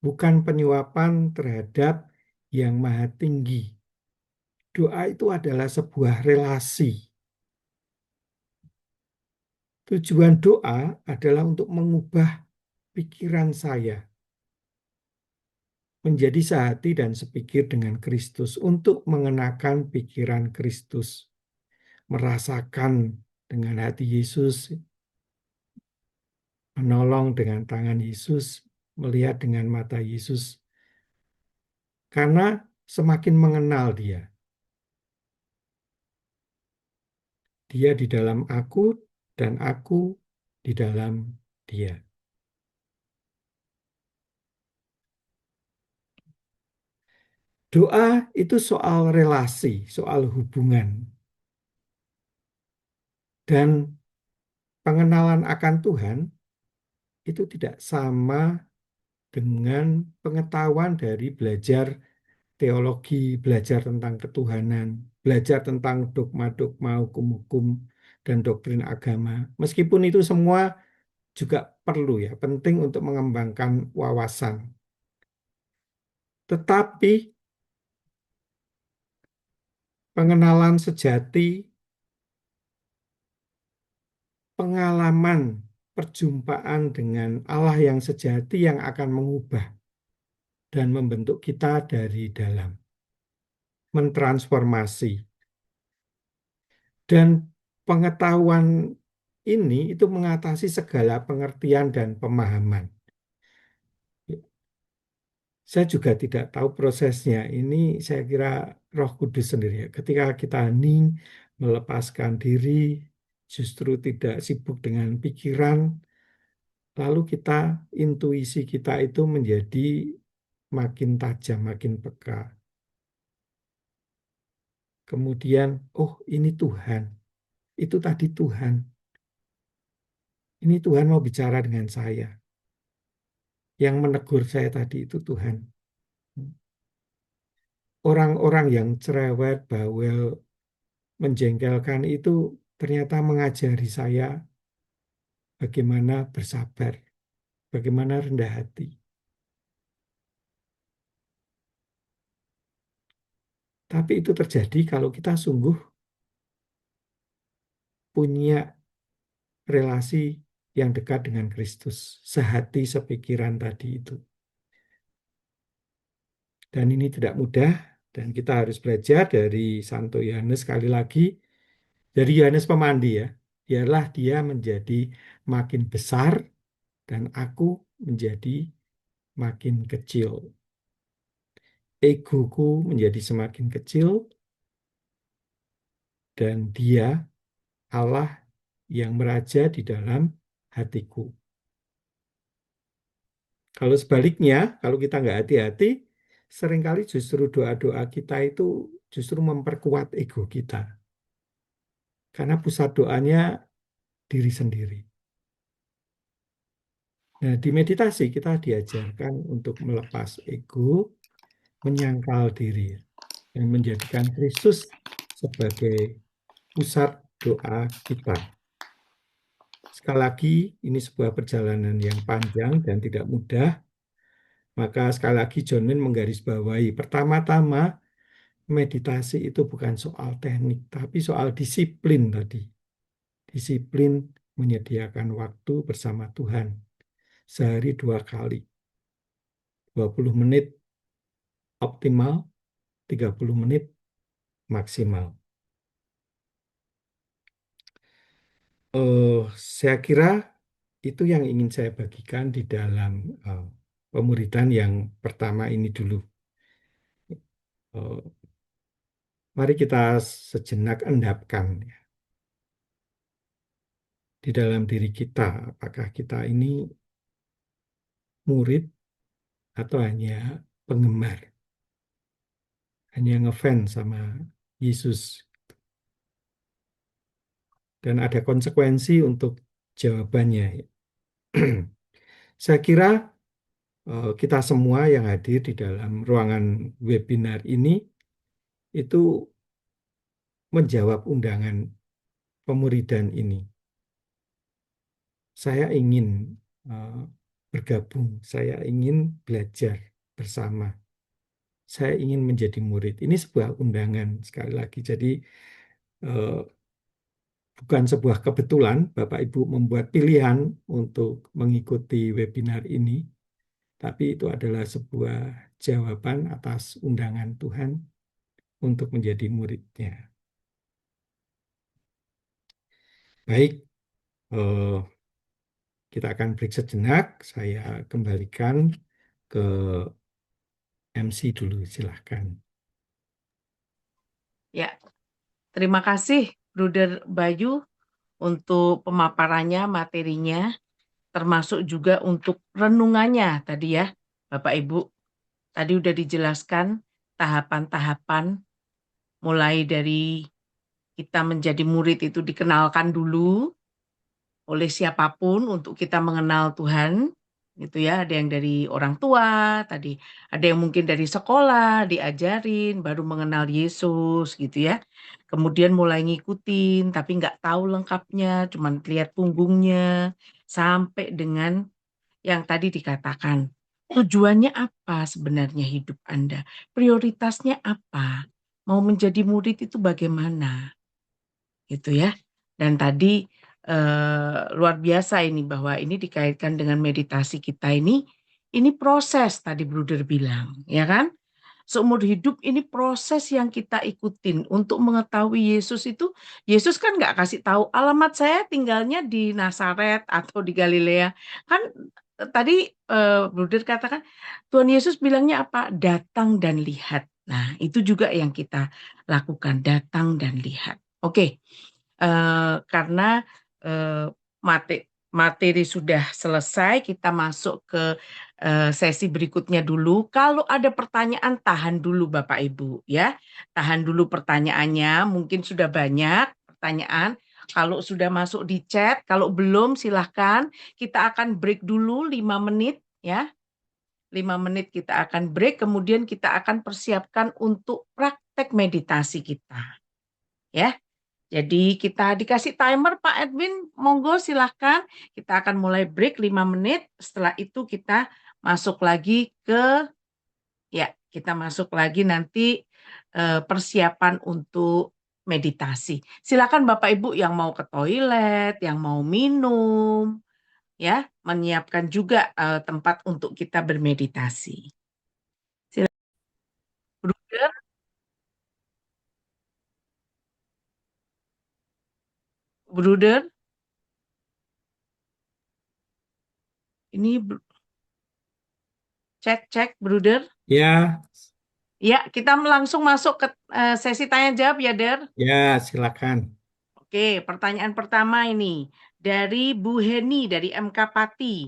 bukan penyuapan terhadap yang maha tinggi. Doa itu adalah sebuah relasi. Tujuan doa adalah untuk mengubah pikiran saya menjadi sehati dan sepikir dengan Kristus, untuk mengenakan pikiran Kristus, merasakan dengan hati Yesus, menolong dengan tangan Yesus, melihat dengan mata Yesus, karena semakin mengenal Dia. Dia di dalam aku dan aku di dalam Dia. Doa itu soal relasi, soal hubungan. Dan pengenalan akan Tuhan itu tidak sama dengan pengetahuan dari belajar teologi, belajar tentang ketuhanan, belajar tentang dogma-dogma hukum-hukum dan doktrin agama. Meskipun itu semua juga perlu ya, penting untuk mengembangkan wawasan. Tetapi pengenalan sejati, pengalaman perjumpaan dengan Allah yang sejati yang akan mengubah dan membentuk kita dari dalam, mentransformasi. Dan pengetahuan ini itu mengatasi segala pengertian dan pemahaman. Saya juga tidak tahu prosesnya. Ini saya kira Roh Kudus sendiri. Ketika kita hening, melepaskan diri, justru tidak sibuk dengan pikiran, lalu intuisi kita itu menjadi makin tajam, makin peka. Kemudian, oh ini Tuhan, itu tadi Tuhan. Ini Tuhan mau bicara dengan saya. Yang menegur saya tadi itu Tuhan. Orang-orang yang cerewet, bawel, menjengkelkan itu ternyata mengajari saya bagaimana bersabar, bagaimana rendah hati. Tapi itu terjadi kalau kita sungguh punya relasi yang dekat dengan Kristus, sehati sepikiran tadi itu. Dan ini tidak mudah, dan kita harus belajar dari Santo Yohanes sekali lagi, dari Yohanes Pemandi ya, biarlah dia menjadi makin besar dan aku menjadi makin kecil. Egoku menjadi semakin kecil dan dia Allah yang meraja di dalam hatiku. Kalau sebaliknya, kalau kita nggak hati-hati, seringkali justru doa-doa kita itu justru memperkuat ego kita. Karena pusat doanya diri sendiri. Nah, di meditasi kita diajarkan untuk melepas ego, menyangkal diri, dan menjadikan Kristus sebagai pusat doa kita. Sekali lagi, ini sebuah perjalanan yang panjang dan tidak mudah. Maka sekali lagi John Min menggarisbawahi, pertama-tama meditasi itu bukan soal teknik, tapi soal disiplin tadi. Disiplin menyediakan waktu bersama Tuhan. Sehari 2 kali. 20 menit optimal, 30 menit maksimal. Saya kira itu yang ingin saya bagikan di dalam pemuridan yang pertama ini dulu. Eh, Mari kita sejenak endapkan ya, di dalam diri kita, apakah kita ini murid atau hanya penggemar, hanya ngefans sama Yesus. Dan ada konsekuensi untuk jawabannya. Saya kira kita semua yang hadir di dalam ruangan webinar ini itu menjawab undangan pemuridan ini. saya ingin eh, bergabung, saya ingin belajar bersama, saya ingin menjadi murid. Ini sebuah undangan sekali lagi. Jadi eh, bukan sebuah kebetulan Bapak Ibu membuat pilihan untuk mengikuti webinar ini, tapi itu adalah sebuah jawaban atas undangan Tuhan untuk menjadi muridnya. Baik, eh, kita akan break sejenak. Saya kembalikan ke MC dulu, silahkan. Ya, terima kasih Bruder Bayu untuk pemaparannya, materinya, termasuk juga untuk renungannya tadi ya, Bapak Ibu. Tadi udah dijelaskan tahapan-tahapan mulai dari kita menjadi murid itu dikenalkan dulu oleh siapapun untuk kita mengenal Tuhan, gitu ya. Ada yang dari orang tua tadi, ada yang mungkin dari sekolah diajarin, baru mengenal Yesus, gitu ya. Kemudian mulai ngikutin, tapi nggak tahu lengkapnya, cuman lihat punggungnya, sampai dengan yang tadi dikatakan. Tujuannya apa sebenarnya hidup Anda? Prioritasnya apa? Mau menjadi murid itu bagaimana? Gitu ya. Dan tadi luar biasa ini bahwa ini dikaitkan dengan meditasi kita ini proses tadi Bruder bilang, ya kan? Seumur hidup ini proses yang kita ikutin untuk mengetahui Yesus itu. Yesus kan nggak kasih tahu alamat saya tinggalnya di Nazaret atau di Galilea. Kan tadi Bruder katakan Tuhan Yesus bilangnya apa? Datang dan lihat. Nah, itu juga yang kita lakukan, datang dan lihat. Oke, karena eh, materi sudah selesai, kita masuk ke sesi berikutnya dulu. Kalau ada pertanyaan, tahan dulu Bapak Ibu ya. Tahan dulu pertanyaannya, mungkin sudah banyak pertanyaan. Kalau sudah masuk di chat, kalau belum silahkan. Kita akan break dulu 5 menit ya. 5 menit kita akan break, kemudian kita akan persiapkan untuk praktek meditasi kita. Ya. Jadi kita dikasih timer Pak Edwin, monggo silahkan. Kita akan mulai break 5 menit. Setelah itu kita masuk lagi kita masuk lagi nanti persiapan untuk meditasi. Silakan Bapak Ibu yang mau ke toilet, yang mau minum, ya, menyiapkan juga tempat untuk kita bermeditasi. Silakan, Bruder. Bruder, ini cek, Bruder. Ya, Ya, kita langsung masuk ke sesi tanya jawab ya, Der. ya, silakan. Oke, pertanyaan pertama ini dari Bu Heni dari MK Pati.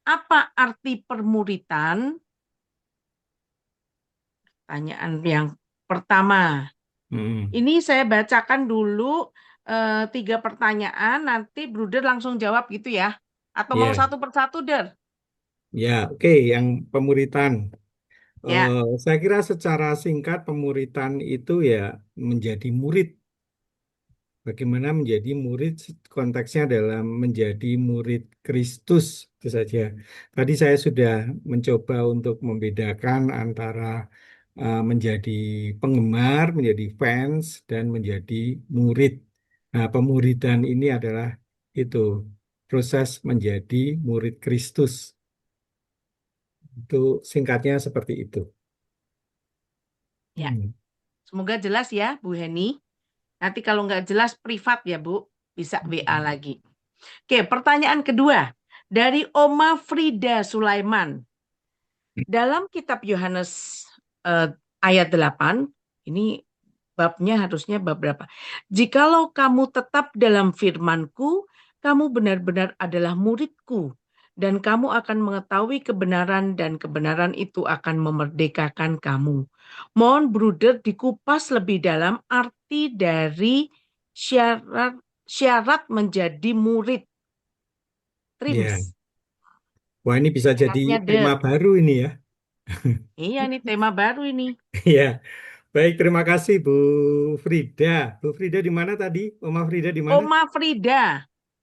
Apa arti permuritan? Pertanyaan yang pertama. Hmm, Ini saya bacakan dulu 3 pertanyaan, nanti Bruder langsung jawab gitu ya. Atau mau ya, satu persatu, Der? ya, oke. Yang pemuritan, Ya, saya kira secara singkat pemuritan itu ya menjadi murid. Bagaimana menjadi murid konteksnya dalam menjadi murid Kristus itu saja. Tadi saya sudah mencoba untuk membedakan antara menjadi penggemar, menjadi fans, dan menjadi murid. Nah, pemuridan ini adalah itu proses menjadi murid Kristus. Itu singkatnya seperti itu. ya. Hmm. Semoga jelas ya, Bu Heni. Nanti kalau nggak jelas privat ya, Bu. Bisa WA lagi. Oke, pertanyaan kedua. Dari Oma Frida Sulaiman. Dalam kitab Yohanes ayat 8, ini babnya harusnya bab berapa? Jikalau kamu tetap dalam firman-Ku, kamu benar-benar adalah murid-Ku, dan kamu akan mengetahui kebenaran, dan kebenaran itu akan memerdekakan kamu. Mohon Bruder dikupas lebih dalam arti dari syarat syarat menjadi murid. Ya, Trims. wah ini bisa jadi Syaratnya tema der. baru ini ya. Iya nih tema baru ini. Ya, baik, terima kasih Bu Frida. Bu Frida di mana tadi? Oma Frida di mana? Oma Frida.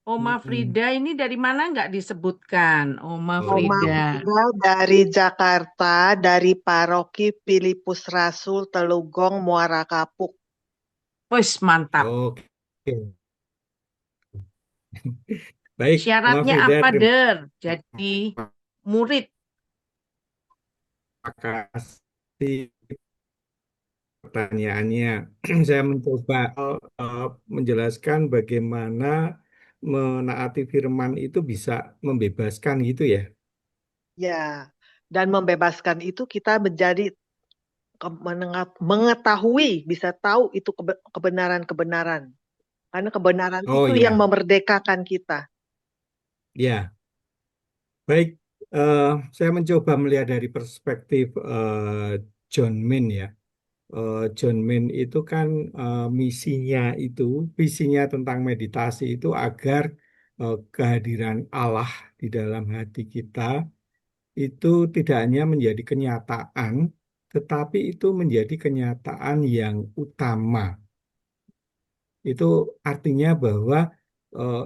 Oma Mm-mm. Frida ini dari mana nggak disebutkan? Oma Oh Oma Frida. iya. Frida dari Jakarta, dari Paroki Filipus Rasul Telugong Muara Kapuk. Wis mantap. Oke. Baik, Oma Syaratnya Frida, apa, terima Der? Jadi murid. kasih pertanyaannya. Saya mencoba eh, menjelaskan bagaimana menaati firman itu bisa membebaskan gitu ya. Ya, dan membebaskan itu kita menjadi mengetahui, bisa tahu itu kebenaran-kebenaran. Karena kebenaran Oh itu yang ya, memerdekakan kita. ya. Baik, eh, saya mencoba melihat dari perspektif John Min ya. John Min itu kan misinya itu, visinya tentang meditasi itu agar kehadiran Allah di dalam hati kita itu tidak hanya menjadi kenyataan, tetapi itu menjadi kenyataan yang utama. Itu artinya bahwa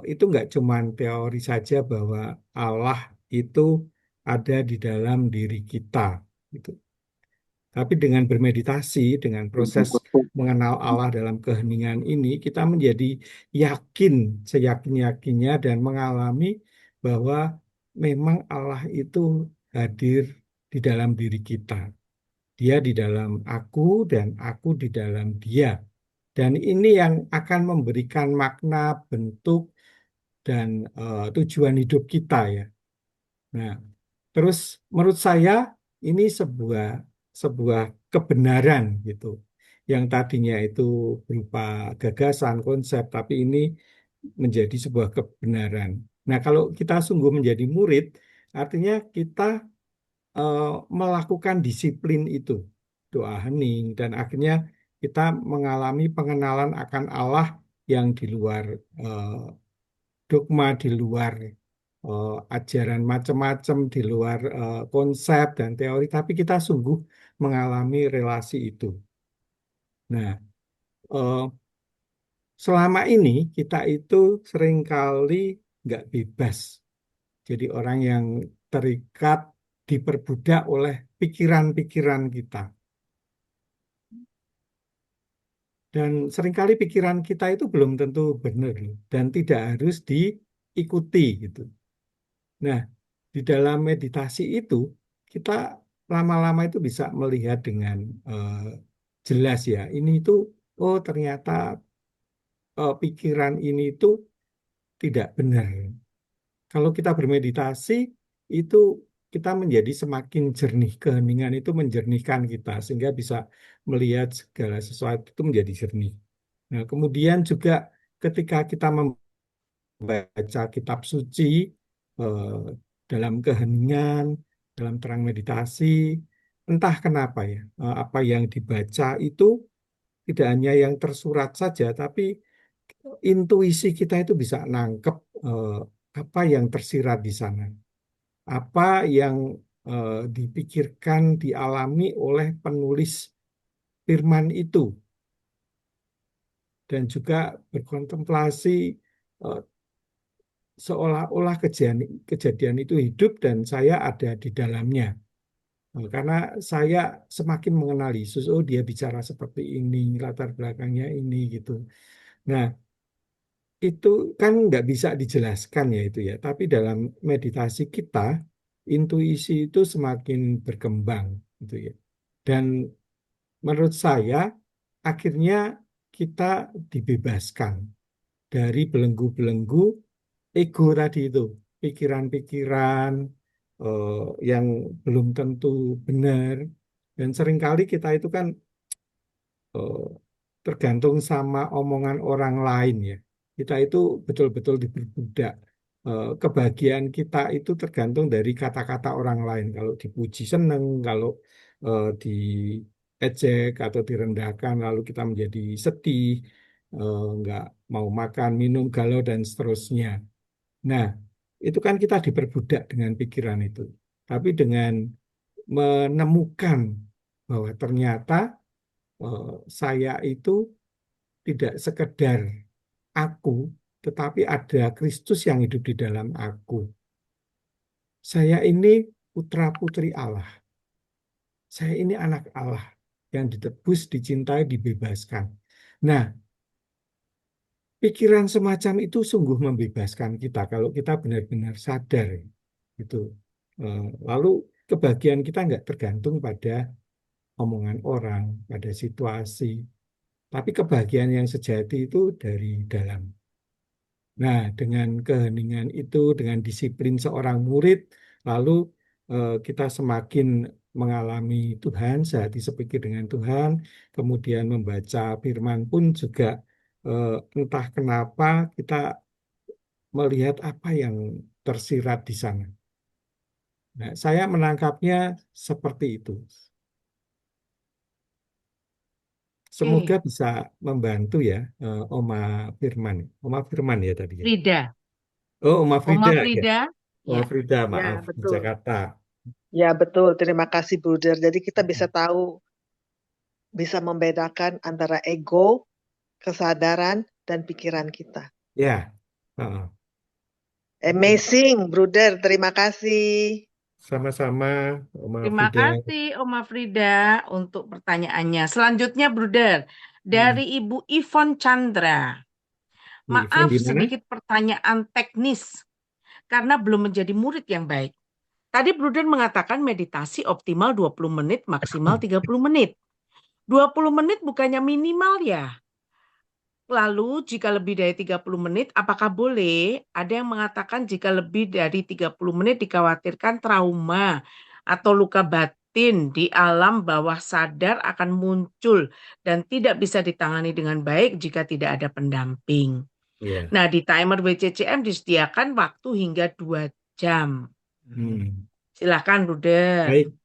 itu nggak cuma teori saja bahwa Allah itu ada di dalam diri kita, gitu. Tapi dengan bermeditasi, dengan proses mengenal Allah dalam keheningan ini, kita menjadi yakin, seyakin-yakinnya dan mengalami bahwa memang Allah itu hadir di dalam diri kita. Dia di dalam aku dan aku di dalam dia. Dan ini yang akan memberikan makna, bentuk, dan tujuan hidup kita ya. Nah, terus menurut saya ini sebuah sebuah kebenaran gitu. Yang tadinya itu berupa gagasan, konsep, tapi ini menjadi sebuah kebenaran. Nah, kalau kita sungguh menjadi murid, artinya kita eh, melakukan disiplin itu, doa hening, dan akhirnya kita mengalami pengenalan akan Allah yang di luar eh, dogma, di luar ajaran macam-macam, di luar konsep dan teori, tapi kita sungguh mengalami relasi itu. Nah, eh, selama ini kita itu seringkali nggak bebas. Jadi orang yang terikat, diperbudak oleh pikiran-pikiran kita. Dan seringkali pikiran kita itu belum tentu benar loh, dan tidak harus diikuti gitu. Nah, di dalam meditasi itu kita lama-lama itu bisa melihat dengan eh, jelas ya. Ini itu oh ternyata pikiran ini itu tidak benar. Kalau kita bermeditasi itu kita menjadi semakin jernih. Keheningan itu menjernihkan kita sehingga bisa melihat segala sesuatu itu menjadi jernih. Nah, kemudian juga ketika kita membaca kitab suci eh, dalam keheningan, dalam terang meditasi, entah kenapa ya, apa yang dibaca itu tidak hanya yang tersurat saja, tapi intuisi kita itu bisa nangkep eh, apa yang tersirat di sana, apa yang dipikirkan, dialami oleh penulis firman itu, dan juga berkontemplasi eh, seolah-olah kejadian itu hidup dan saya ada di dalamnya. Karena saya semakin mengenal Yesus, oh dia bicara seperti ini, latar belakangnya ini gitu. Nah, itu kan nggak bisa dijelaskan ya itu ya. Tapi dalam meditasi kita, intuisi itu semakin berkembang gitu ya. Dan menurut saya, akhirnya kita dibebaskan dari belenggu-belenggu ego tadi itu, pikiran-pikiran eh, yang belum tentu benar. Dan seringkali kita itu kan eh, tergantung sama omongan orang lain ya. Kita itu betul-betul diperbudak. Kebahagiaan kita itu tergantung dari kata-kata orang lain. Kalau dipuji seneng, kalau diejek atau direndahkan, lalu kita menjadi sedih, nggak mau makan, minum, galau, dan seterusnya. Nah, itu kan kita diperbudak dengan pikiran itu. Tapi dengan menemukan bahwa ternyata saya itu tidak sekedar aku, tetapi ada Kristus yang hidup di dalam aku. Saya ini putra-putri Allah. Saya ini anak Allah yang ditebus, dicintai, dibebaskan. Nah, pikiran semacam itu sungguh membebaskan kita kalau kita benar-benar sadar gitu. Lalu kebahagiaan kita nggak tergantung pada omongan orang, pada situasi, tapi kebahagiaan yang sejati itu dari dalam. Nah, dengan keheningan itu, dengan disiplin seorang murid, lalu kita semakin mengalami Tuhan, sehati sepikir dengan Tuhan, kemudian membaca firman pun juga entah kenapa kita melihat apa yang tersirat di sana. Nah, saya menangkapnya seperti itu. Semoga Oke, bisa membantu ya, Oma Firman. Oma Firman ya tadi ya. Frida. Oh, Oma Frida Oma ya. Frida, Oma ya. Frida, Ya, maaf, di betul. Jakarta. Ya, betul. Terima kasih, Bruder. Jadi kita bisa tahu, bisa membedakan antara ego, kesadaran, dan pikiran kita. Ya, heeh. Amazing, Bruder. Terima kasih. Sama-sama, Oma Terima Frida. kasih Oma Frida untuk pertanyaannya. Selanjutnya, Bruder, dari Hmm. Ibu Ivon Chandra. Bu Ivon Maaf di mana? sedikit pertanyaan teknis karena belum menjadi murid yang baik. Tadi Bruder mengatakan meditasi optimal 20 menit, maksimal 30 menit. 20 menit bukannya minimal ya? Lalu jika lebih dari 30 menit, apakah boleh? Ada yang mengatakan jika lebih dari 30 menit dikhawatirkan trauma atau luka batin di alam bawah sadar akan muncul dan tidak bisa ditangani dengan baik jika tidak ada pendamping. Ya. Nah, di timer WCCM disediakan waktu hingga 2 jam. Hmm. Silahkan, Bruder. Baik.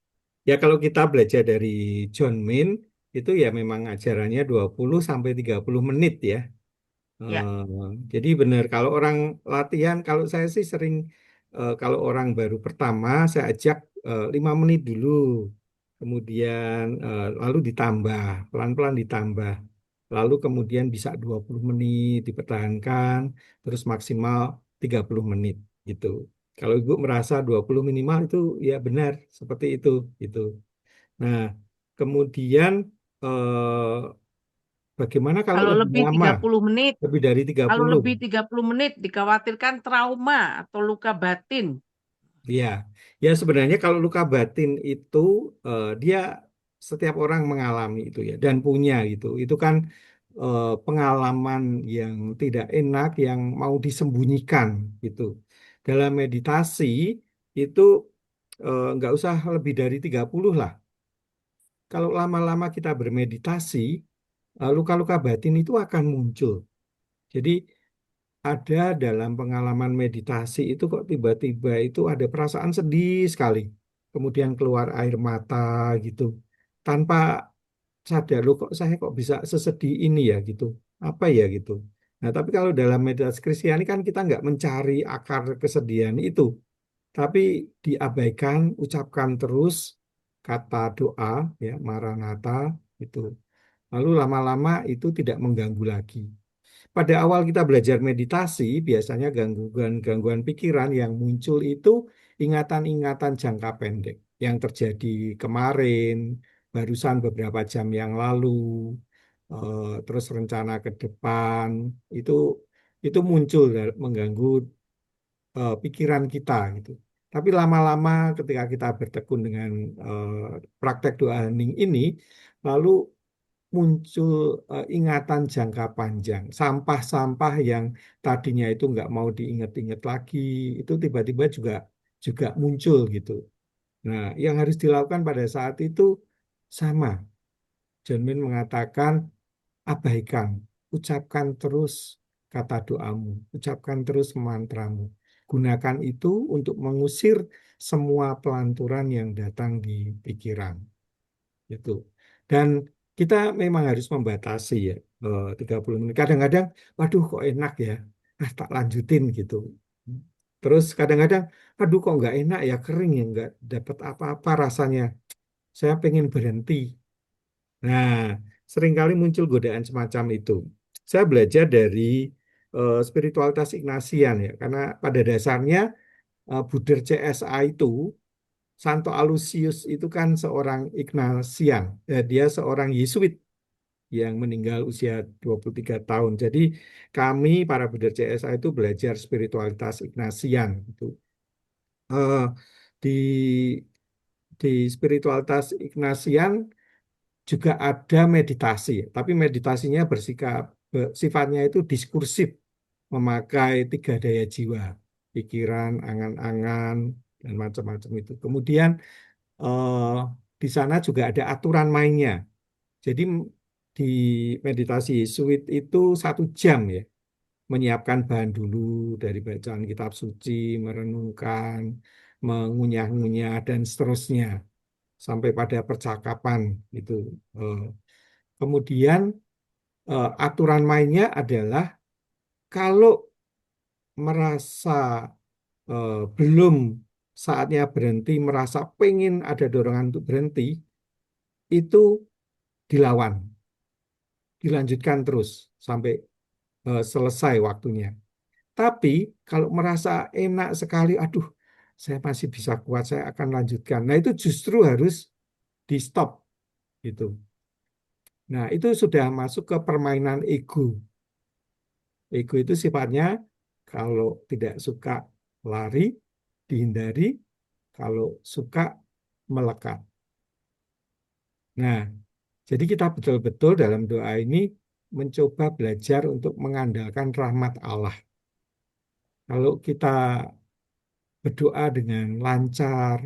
Ya kalau kita belajar dari John Min, itu ya memang ajarannya 20 sampai 30 menit ya. Ya, Jadi benar kalau orang latihan, kalau saya sih sering kalau orang baru pertama saya ajak 5 menit dulu, kemudian lalu ditambah, pelan-pelan ditambah, lalu kemudian bisa 20 menit dipertahankan, terus maksimal 30 menit gitu. Kalau Ibu merasa 20 minimal itu ya benar seperti itu gitu. Nah, kemudian bagaimana kalau kalau lebih lebih lama? 30 menit, Lebih dari kalau 30. lebih 30 menit dikhawatirkan trauma atau luka batin. Ya, ya sebenarnya kalau luka batin itu dia setiap orang mengalami itu ya dan punya gitu. Itu kan pengalaman yang tidak enak yang mau disembunyikan gitu. Dalam meditasi itu nggak usah lebih dari 30 lah. Kalau lama-lama kita bermeditasi, luka-luka batin itu akan muncul. Jadi ada dalam pengalaman meditasi itu kok tiba-tiba itu ada perasaan sedih sekali. Kemudian keluar air mata gitu. Tanpa sadar, loh kok saya kok bisa sesedih ini ya gitu. Apa ya gitu. Nah tapi kalau dalam meditasi Kristiani kan kita nggak mencari akar kesedihan itu. Tapi diabaikan, ucapkan terus kata doa ya Maranatha itu. Lalu lama-lama itu tidak mengganggu lagi. Pada awal kita belajar meditasi, biasanya gangguan-gangguan pikiran yang muncul itu ingatan-ingatan jangka pendek yang terjadi kemarin, barusan beberapa jam yang lalu, terus rencana ke depan itu muncul mengganggu pikiran kita gitu. Tapi lama-lama ketika kita bertekun dengan praktek doa hening ini, lalu muncul ingatan jangka panjang. Sampah-sampah yang tadinya itu nggak mau diingat-ingat lagi, itu tiba-tiba juga juga muncul gitu. Nah, yang harus dilakukan pada saat itu sama. John Min mengatakan, abaikan, ucapkan terus kata doamu, ucapkan terus mantramu. Gunakan itu untuk mengusir semua pelanturan yang datang di pikiran gitu. Dan kita memang harus membatasi ya 30 menit. Kadang-kadang, waduh kok enak ya, tak lanjutin gitu. Terus kadang-kadang, aduh kok nggak enak ya, kering ya, nggak dapat apa-apa rasanya. Saya pengen berhenti. Nah, seringkali muncul godaan semacam itu. Saya belajar dari spiritualitas Ignatian ya, karena pada dasarnya Buder CSA itu Santo Aloysius itu kan seorang Ignatian, dia seorang Yesuit yang meninggal usia 23 tahun. Jadi kami para Buder CSA itu belajar spiritualitas Ignatian itu. Eh, di spiritualitas Ignatian juga ada meditasi, tapi meditasinya sifatnya itu diskursif, memakai tiga daya jiwa, pikiran, angan-angan, dan macam-macam itu. Kemudian eh, di sana juga ada aturan mainnya. Jadi di meditasi Yesuit itu 1 jam ya, menyiapkan bahan dulu dari bacaan kitab suci, merenungkan, mengunyah-ngunyah, dan seterusnya sampai pada percakapan itu. Eh, Kemudian aturan mainnya adalah kalau merasa belum saatnya berhenti, merasa pengen ada dorongan untuk berhenti, itu dilawan, dilanjutkan terus sampai selesai waktunya. Tapi kalau merasa enak sekali, aduh, saya masih bisa kuat, saya akan lanjutkan. Nah, itu justru harus di stop gitu. Nah, itu sudah masuk ke permainan ego. Ego itu sifatnya kalau tidak suka lari, dihindari, kalau suka melekat. Nah, jadi kita betul-betul dalam doa ini mencoba belajar untuk mengandalkan rahmat Allah. Kalau kita berdoa dengan lancar,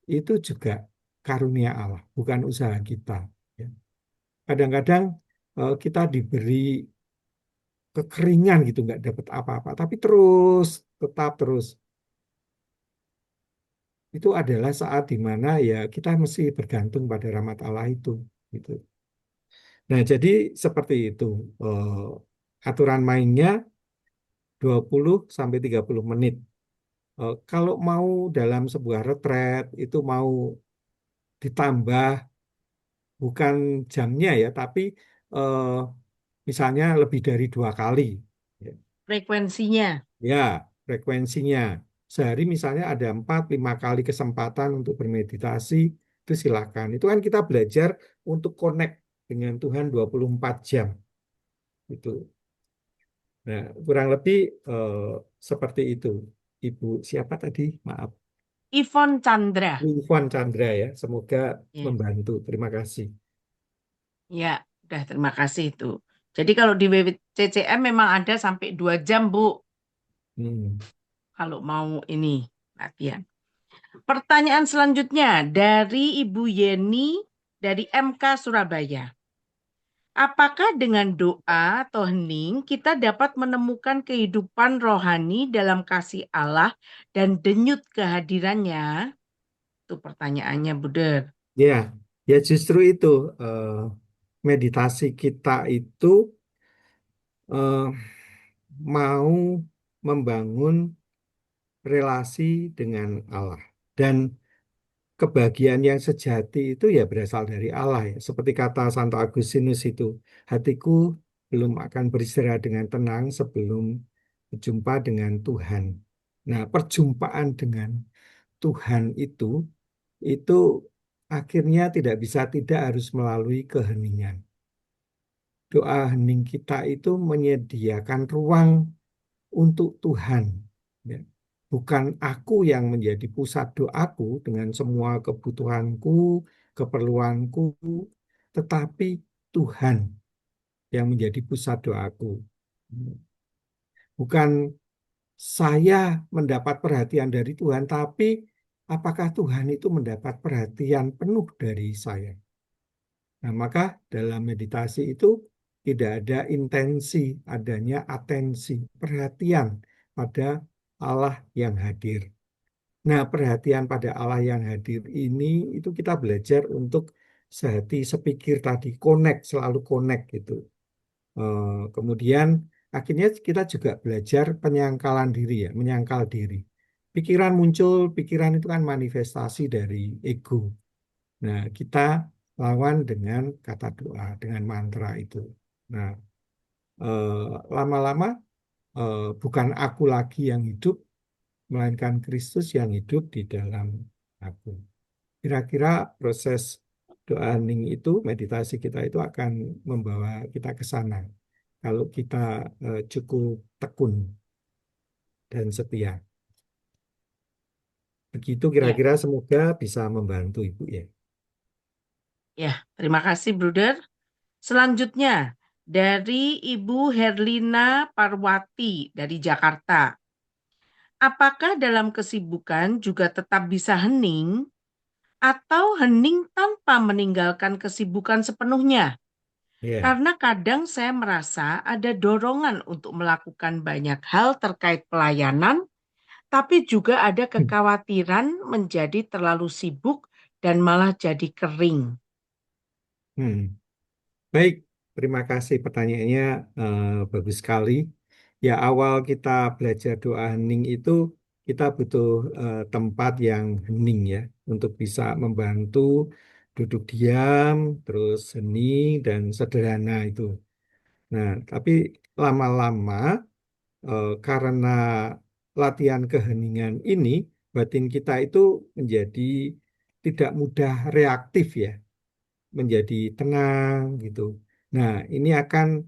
itu juga karunia Allah, bukan usaha kita. Ya. Kadang-kadang kita diberi kekeringan gitu, nggak dapat apa-apa, tapi terus, tetap terus. Itu adalah saat di mana ya kita mesti bergantung pada rahmat Allah itu. Gitu. Nah, jadi seperti itu. Aturan mainnya 20 sampai 30 menit. Kalau mau dalam sebuah retret itu mau ditambah bukan jamnya ya, tapi eh, misalnya lebih dari 2 kali. Ya, Frekuensinya. ya, frekuensinya. Sehari misalnya ada 4-5 kali kesempatan untuk bermeditasi, itu silakan. Itu kan kita belajar untuk connect dengan Tuhan 24 jam. Itu. Nah, kurang lebih eh, seperti itu. Ibu siapa tadi? Maaf. Ivon Chandra. Ivan Chandra ya. Semoga Ya, membantu. Terima kasih. ya, udah terima kasih itu. Jadi kalau di WWCCM memang ada sampai 2 jam, Bu, Hmm. kalau mau ini latihan. Pertanyaan selanjutnya dari Ibu Yeni dari MK Surabaya. Apakah dengan doa atau hening kita dapat menemukan kehidupan rohani dalam kasih Allah dan denyut kehadirannya? Itu pertanyaannya, Buder. Ya, ya justru itu eh, meditasi kita itu eh, mau membangun relasi dengan Allah dan kebahagiaan yang sejati itu ya berasal dari Allah ya. Seperti kata Santo Agustinus itu, hatiku belum akan beristirahat dengan tenang sebelum berjumpa dengan Tuhan. Nah, perjumpaan dengan Tuhan itu akhirnya tidak bisa tidak harus melalui keheningan. Doa hening kita itu menyediakan ruang untuk Tuhan. Ya. Bukan aku yang menjadi pusat doaku dengan semua kebutuhanku, keperluanku, tetapi Tuhan yang menjadi pusat doaku. Bukan saya mendapat perhatian dari Tuhan, tapi apakah Tuhan itu mendapat perhatian penuh dari saya? Nah, maka dalam meditasi itu tidak ada intensi, adanya atensi, perhatian pada Allah yang hadir. Nah, perhatian pada Allah yang hadir ini itu kita belajar untuk sehati sepikir tadi, connect, selalu connect gitu. Kemudian akhirnya kita juga belajar penyangkalan diri ya, menyangkal diri. Pikiran muncul, pikiran itu kan manifestasi dari ego. Nah, kita lawan dengan kata doa, dengan mantra itu. Nah, lama-lama bukan aku lagi yang hidup, melainkan Kristus yang hidup di dalam aku. Kira-kira proses doa hening itu, meditasi kita itu akan membawa kita ke sana. Kalau kita cukup tekun dan setia. Begitu Ya, kira-kira, semoga bisa membantu Ibu ya. ya, terima kasih, Bruder. Selanjutnya, dari Ibu Herlina Parwati dari Jakarta. Apakah dalam kesibukan juga tetap bisa hening atau hening tanpa meninggalkan kesibukan sepenuhnya? Ya. Karena kadang saya merasa ada dorongan untuk melakukan banyak hal terkait pelayanan, tapi juga ada kekhawatiran menjadi terlalu sibuk dan malah jadi kering. Hmm. Baik, terima kasih pertanyaannya, bagus sekali. Ya, awal kita belajar doa hening itu kita butuh tempat yang hening ya untuk bisa membantu duduk diam, terus hening dan sederhana itu. Nah, tapi lama-lama karena latihan keheningan ini, batin kita itu menjadi tidak mudah reaktif ya, menjadi tenang gitu. Nah, ini akan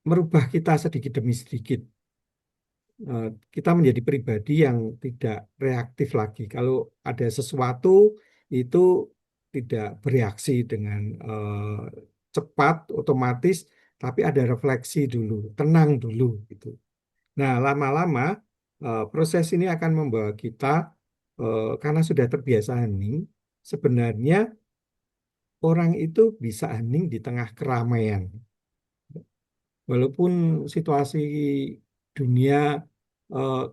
merubah kita sedikit demi sedikit. Kita menjadi pribadi yang tidak reaktif lagi. Kalau ada sesuatu itu tidak bereaksi dengan cepat, otomatis, tapi ada refleksi dulu, tenang dulu gitu. Nah, lama-lama proses ini akan membawa kita karena sudah terbiasa hening, sebenarnya orang itu bisa hening di tengah keramaian. Walaupun situasi dunia eh,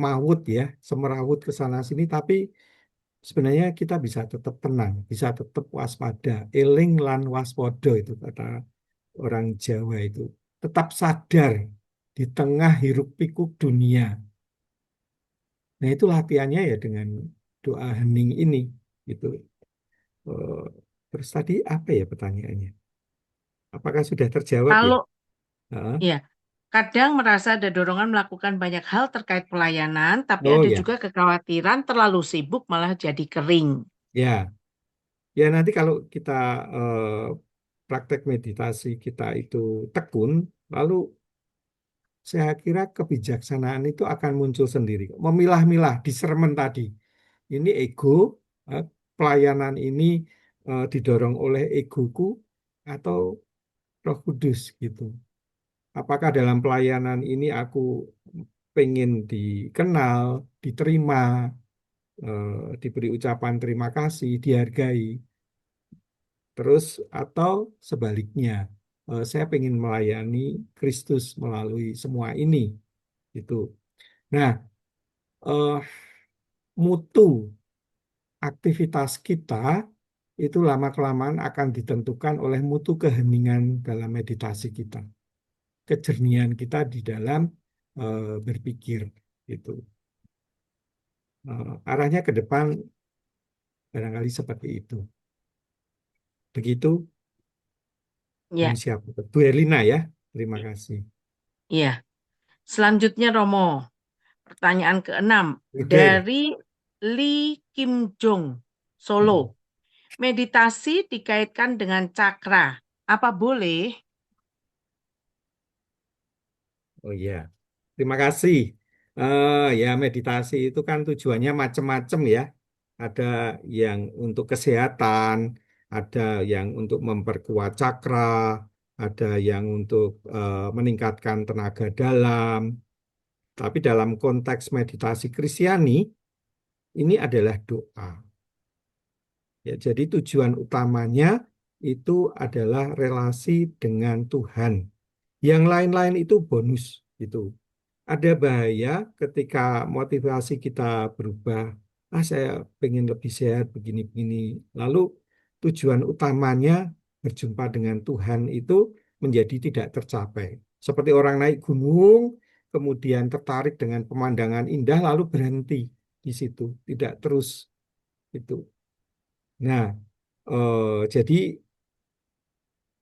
maut ya, semerawut ke sana sini, tapi sebenarnya kita bisa tetap tenang, bisa tetap waspada. Eling lan waspodo itu kata orang Jawa itu. Tetap sadar di tengah hiruk pikuk dunia. Nah, itu latihannya ya dengan doa hening ini gitu. Eh, Terus tadi apa ya pertanyaannya? Apakah sudah terjawab ya? Kalau Heeh. ya, kadang merasa ada dorongan melakukan banyak hal terkait pelayanan, tapi Oh ada ya, juga kekhawatiran terlalu sibuk malah jadi kering. ya, ya nanti kalau kita eh, praktek meditasi kita itu tekun, lalu saya kira kebijaksanaan itu akan muncul sendiri. Memilah-milah, discernment tadi. Ini ego, eh, pelayanan ini didorong oleh egoku atau Roh Kudus gitu. Apakah dalam pelayanan ini aku pengen dikenal, diterima, diberi ucapan terima kasih, dihargai, terus atau sebaliknya, saya pengen melayani Kristus melalui semua ini, gitu. Nah, eh, mutu aktivitas kita itu lama-kelamaan akan ditentukan oleh mutu keheningan dalam meditasi kita, kejernihan kita di dalam berpikir, gitu. Arahnya ke depan barangkali seperti itu. Begitu, ini Ya, siapa? Bu Erlina ya, terima kasih. iya. Selanjutnya Romo, pertanyaan keenam Oke. dari Lee Kim Jong, Solo. Meditasi dikaitkan dengan cakra. Apa boleh? Oh iya, terima kasih. Ya meditasi itu kan tujuannya macam-macam ya. Ada yang untuk kesehatan, ada yang untuk memperkuat cakra, ada yang untuk meningkatkan tenaga dalam. Tapi dalam konteks meditasi Kristiani, ini adalah doa. Ya, jadi tujuan utamanya itu adalah relasi dengan Tuhan. Yang lain-lain itu bonus gitu. Ada bahaya ketika motivasi kita berubah. Ah, saya pengen lebih sehat begini-begini. Lalu tujuan utamanya berjumpa dengan Tuhan itu menjadi tidak tercapai. Seperti orang naik gunung, kemudian tertarik dengan pemandangan indah, lalu berhenti di situ, tidak terus itu. Nah, jadi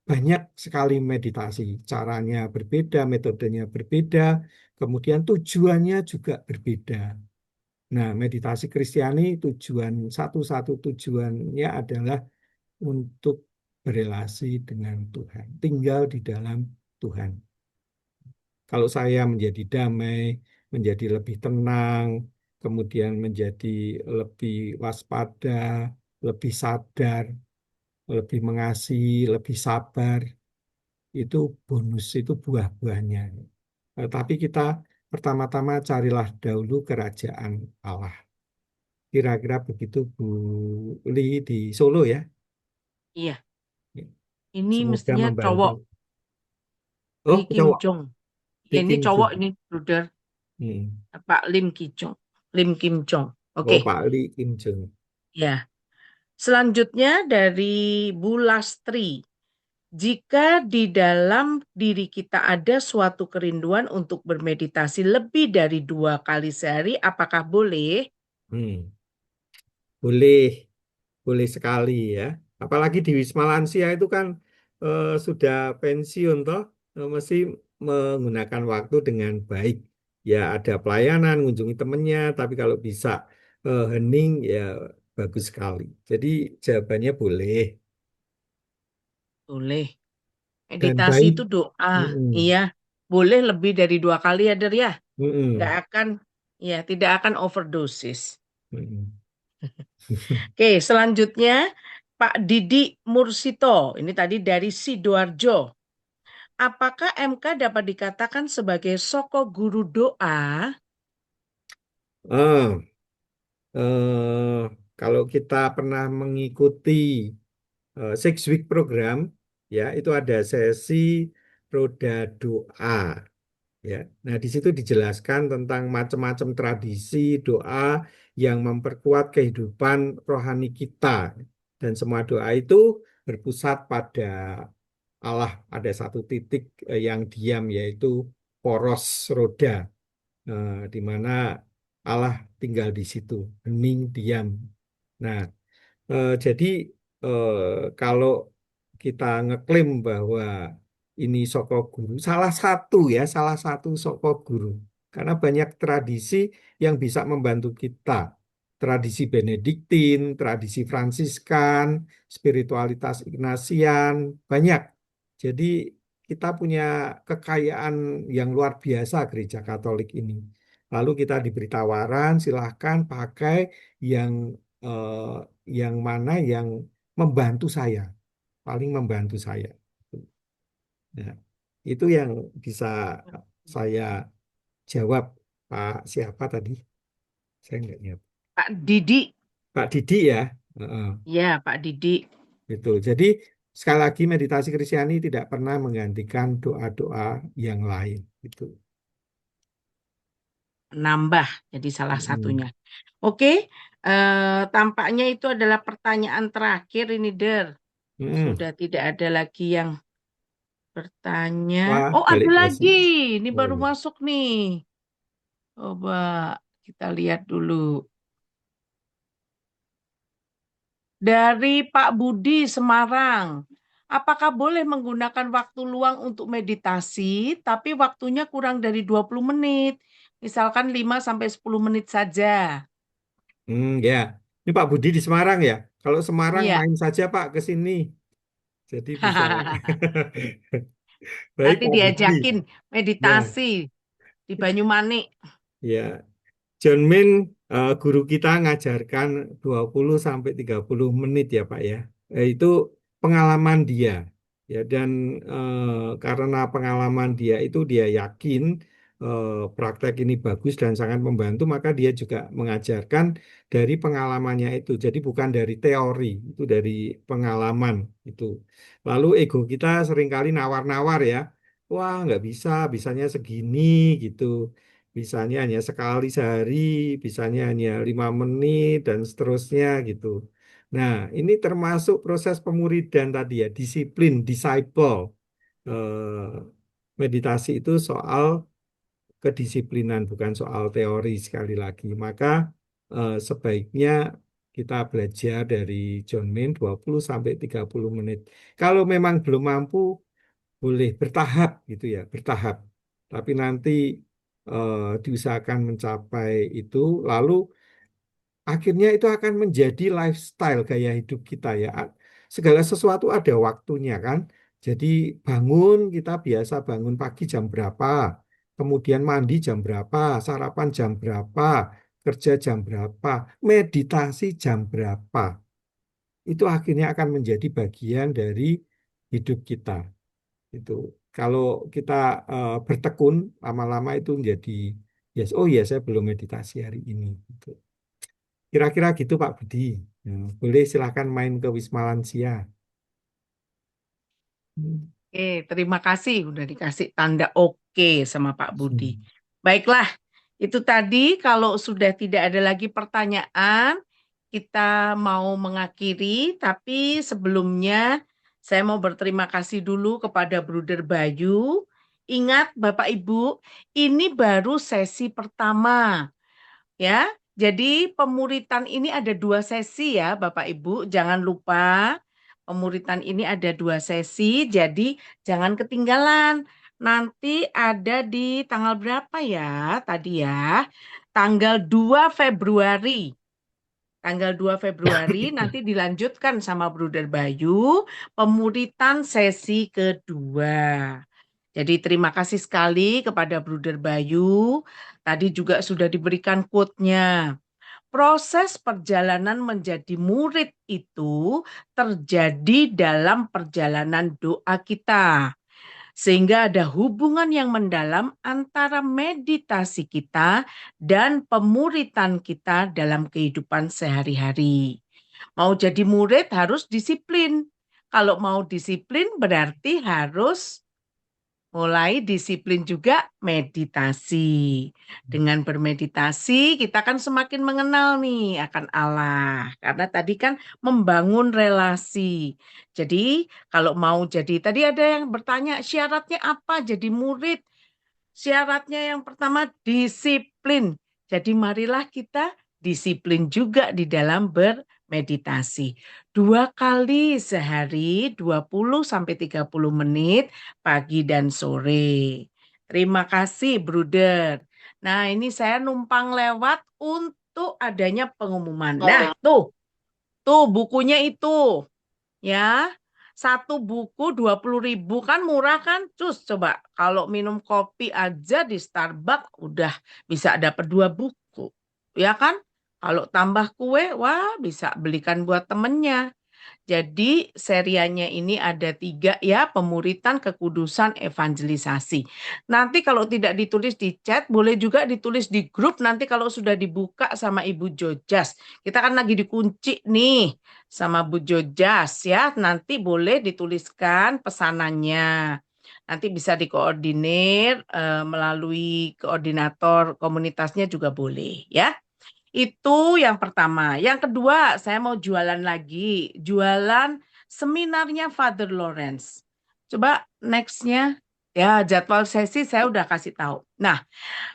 banyak sekali meditasi. Caranya berbeda, metodenya berbeda, kemudian tujuannya juga berbeda. Nah, meditasi Kristiani satu-satu tujuannya adalah untuk berelasi dengan Tuhan, tinggal di dalam Tuhan. Kalau saya menjadi damai, menjadi lebih tenang, kemudian menjadi lebih waspada, lebih sadar, lebih mengasihi, lebih sabar, itu bonus, itu buah-buahnya. Tapi kita pertama-tama carilah dahulu kerajaan Allah. Kira-kira begitu Bu Li di Solo ya. Iya, ini Semoga mestinya membantu. cowok, Li Oh, Kim cowok, Jong. Ya, ini Viking cowok Zoom. ini, Bruder. Hmm. Pak Lim Ki Jong. Lim Kim Jong. Oke, Oh, Pak Li Kim Jong. ya. Selanjutnya dari Bu Lastri. Jika di dalam diri kita ada suatu kerinduan untuk bermeditasi lebih dari 2 kali sehari, apakah boleh? Hmm. Boleh, boleh sekali ya. Apalagi di Wisma Lansia itu kan sudah pensiun toh, mesti menggunakan waktu dengan baik. Ya ada pelayanan, mengunjungi temannya, tapi kalau bisa hening ya bagus sekali. Jadi jawabannya boleh Boleh. dan Meditasi baik. itu doa. Mm-mm. Iya, boleh lebih dari 2 kali ya, Der ya. Nggak Mm-mm. akan, ya tidak akan overdosis. Mm-mm. Oke, selanjutnya Pak Didi Mursito. Ini tadi dari Sidoarjo. Apakah MK dapat dikatakan sebagai soko guru doa? Ah, kalau kita pernah mengikuti Six Week Program, ya itu ada sesi roda doa, ya. Nah, di situ dijelaskan tentang macam-macam tradisi doa yang memperkuat kehidupan rohani kita, dan semua doa itu berpusat pada Allah. Ada satu titik yang diam, yaitu poros roda, di mana Allah tinggal di situ, hening, diam. Nah, jadi eh, kalau kita ngeklaim bahwa ini Soko Guru, salah satu Soko Guru, karena banyak tradisi yang bisa membantu kita. Tradisi Benediktin, tradisi Fransiskan, spiritualitas Ignatian, banyak. Jadi kita punya kekayaan yang luar biasa gereja Katolik ini. Lalu kita diberi tawaran, silahkan pakai yang yang mana yang membantu saya, paling membantu saya. Nah, itu yang bisa saya jawab. Pak siapa tadi? Saya nggak ingat. Pak Didi. Pak Didi ya. Heeh, Ya, Pak Didi. itu. Jadi sekali lagi meditasi Kristiani tidak pernah menggantikan doa-doa yang lain. Itu. Nambah jadi salah Mm-mm. satunya. Oke, tampaknya itu adalah pertanyaan terakhir ini, Der. Mm-mm. Sudah tidak ada lagi yang bertanya. Wah, Oh, ada balik lagi. lagi. Ini Oh, baru iya. masuk nih. Coba kita lihat dulu. Dari Pak Budi Semarang. Apakah boleh menggunakan waktu luang untuk meditasi, tapi waktunya kurang dari 20 menit? Misalkan 5 sampai 10 menit saja. Ya. Ini Pak Budi di Semarang ya. Kalau Semarang Iya. main saja Pak ke sini. Jadi bisa. Baik Nanti Pak Budi. diajakin Ya, meditasi di Banyumanik. ya. John Min, guru kita ngajarkan 20 sampai 30 menit ya Pak ya. Itu pengalaman dia. Ya, dan karena pengalaman dia itu dia yakin eh, praktek ini bagus dan sangat membantu, maka dia juga mengajarkan dari pengalamannya itu. Jadi bukan dari teori, itu dari pengalaman itu. Lalu ego kita seringkali nawar-nawar ya. Wah, nggak bisa, bisanya segini gitu. Bisanya hanya sekali sehari, bisanya hanya 5 menit, dan seterusnya gitu. Nah, ini termasuk proses pemuridan tadi ya, disiplin, disciple. Meditasi itu soal kedisiplinan, bukan soal teori sekali lagi. Maka sebaiknya kita belajar dari John Min 20 sampai 30 menit. Kalau memang belum mampu, boleh bertahap gitu ya, bertahap. Tapi nanti diusahakan mencapai itu, lalu akhirnya itu akan menjadi lifestyle gaya hidup kita ya. Segala sesuatu ada waktunya kan. Jadi bangun, kita biasa bangun pagi jam berapa, kemudian mandi jam berapa, sarapan jam berapa, kerja jam berapa, meditasi jam berapa. Itu akhirnya akan menjadi bagian dari hidup kita. Itu kalau kita bertekun lama-lama itu menjadi yes, oh ya saya belum meditasi hari ini. Gitu. Kira-kira gitu Pak Budi. Ya, boleh silakan main ke Wisma Lansia. Hmm. Oke, terima kasih udah dikasih tanda oke sama Pak Budi. Hmm. Baiklah, itu tadi kalau sudah tidak ada lagi pertanyaan, kita mau mengakhiri, tapi sebelumnya saya mau berterima kasih dulu kepada Bruder Bayu. Ingat Bapak Ibu, ini baru sesi pertama ya. Jadi pemuritan ini ada 2 sesi ya Bapak Ibu, jangan lupa pemuritan ini ada 2 sesi, jadi jangan ketinggalan. Nanti ada di tanggal berapa ya tadi ya? Tanggal 2 Februari. Tanggal 2 Februari nanti dilanjutkan sama Bruder Bayu, pemuritan sesi kedua. Jadi terima kasih sekali kepada Bruder Bayu. Tadi juga sudah diberikan quote-nya. Proses perjalanan menjadi murid itu terjadi dalam perjalanan doa kita. Sehingga ada hubungan yang mendalam antara meditasi kita dan pemuritan kita dalam kehidupan sehari-hari. Mau jadi murid harus disiplin. Kalau mau disiplin berarti harus mulai disiplin juga meditasi. Dengan bermeditasi kita kan semakin mengenal nih akan Allah. Karena tadi kan membangun relasi. Jadi kalau mau jadi, tadi ada yang bertanya syaratnya apa jadi murid? Syaratnya yang pertama disiplin. Jadi marilah kita disiplin juga di dalam bermeditasi. 2 kali sehari 20-30 menit pagi dan sore. Terima kasih Bruder. Nah ini saya numpang lewat untuk adanya pengumuman. Nah tuh bukunya itu ya. 1 buku 20.000 kan murah kan? Cus coba kalau minum kopi aja di Starbucks udah bisa dapat 2 buku. Ya kan? Kalau tambah kue, wah bisa belikan buat temennya. Jadi serianya ini ada 3 ya, pemuritan, kekudusan, evangelisasi. Nanti kalau tidak ditulis di chat, boleh juga ditulis di grup nanti kalau sudah dibuka sama Ibu Jojas. Kita kan lagi dikunci nih sama Bu Jojas ya, nanti boleh dituliskan pesanannya. Nanti bisa dikoordinir melalui koordinator komunitasnya juga boleh ya. Itu yang pertama. Yang kedua, saya mau jualan lagi. Jualan seminarnya Father Lawrence. Coba next-nya. Ya, jadwal sesi saya udah kasih tahu. Nah,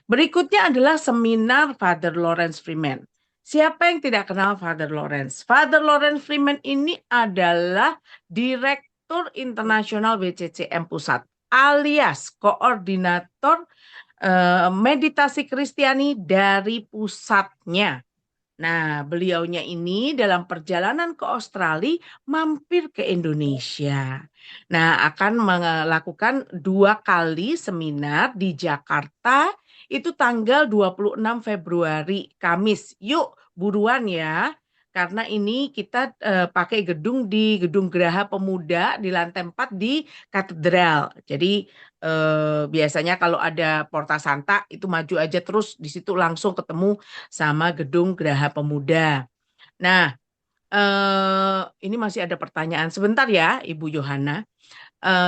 berikutnya adalah seminar Father Lawrence Freeman. Siapa yang tidak kenal Father Lawrence? Father Lawrence Freeman ini adalah Direktur Internasional WCCM Pusat, alias koordinator meditasi Kristiani dari pusatnya. Nah, beliaunya ini dalam perjalanan ke Australia mampir ke Indonesia. Nah, akan melakukan 2 kali seminar di Jakarta itu tanggal 26 Februari Kamis. Yuk, buruan ya. Karena ini kita pakai gedung di Gedung Geraha Pemuda di lantai 4 di Katedral. Jadi biasanya kalau ada Porta Santa itu maju aja terus di situ langsung ketemu sama Gedung Geraha Pemuda. Nah, ini masih ada pertanyaan sebentar ya, Ibu Yohana.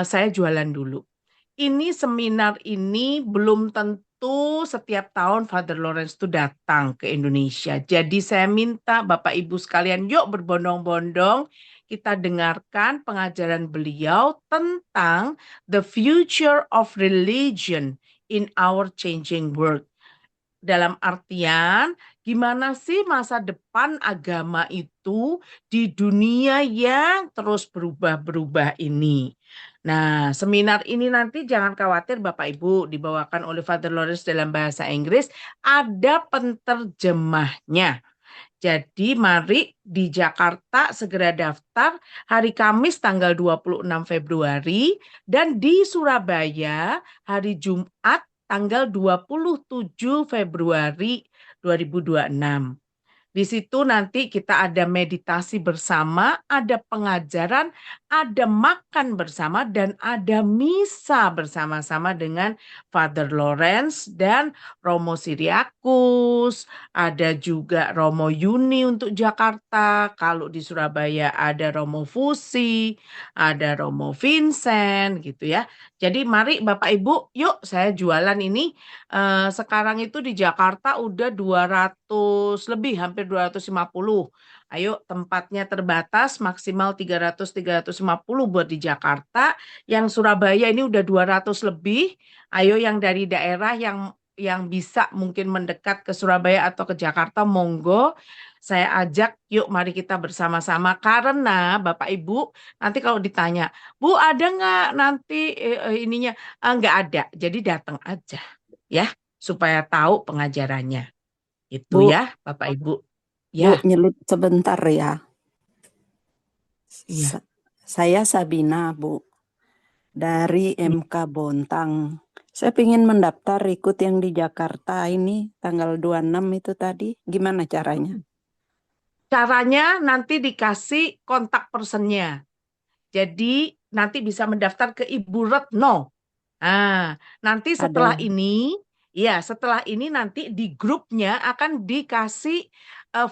Saya jualan dulu. Ini seminar ini belum tentu setiap tahun Father Lawrence itu datang ke Indonesia. Jadi saya minta Bapak Ibu sekalian, yuk berbondong-bondong kita dengarkan pengajaran beliau tentang the future of religion in our changing world. Dalam artian Gimana sih masa depan agama itu di dunia yang terus berubah-berubah ini? Nah, seminar ini nanti jangan khawatir Bapak Ibu, dibawakan oleh Father Lawrence dalam bahasa Inggris, ada penterjemahnya. Jadi mari di Jakarta segera daftar hari Kamis tanggal 26 Februari dan di Surabaya hari Jumat tanggal 27 Februari 2026. Di situ nanti kita ada meditasi bersama, ada pengajaran, ada makan bersama, dan ada misa bersama-sama dengan Father Lawrence dan Romo Siriakus. Ada juga Romo Yuni untuk Jakarta. Kalau di Surabaya ada Romo Fusi, ada Romo Vincent gitu ya. Jadi mari Bapak Ibu, yuk saya jualan ini. Sekarang itu di Jakarta udah 200 lebih, hampir 250. Ayo, tempatnya terbatas, maksimal 300-350 buat di Jakarta. Yang Surabaya ini udah 200 lebih. Ayo yang dari daerah yang bisa mungkin mendekat ke Surabaya atau ke Jakarta, monggo. Saya ajak, yuk mari kita bersama-sama. Karena Bapak Ibu, nanti kalau ditanya, Bu ada nggak nanti ininya? Nggak ada, jadi datang aja. Ya, supaya tahu pengajarannya. Itu Bu, ya, Bapak Ibu. Bu, Ya, nyelip sebentar ya. iya. Saya Sabina, Bu, dari MK Bontang. Saya ingin mendaftar ikut yang di Jakarta ini tanggal 26 itu tadi. Gimana caranya? Caranya nanti dikasih kontak personnya. Jadi nanti bisa mendaftar ke Ibu Retno. Nah, nanti setelah Ada. ini, ya setelah ini nanti di grupnya akan dikasih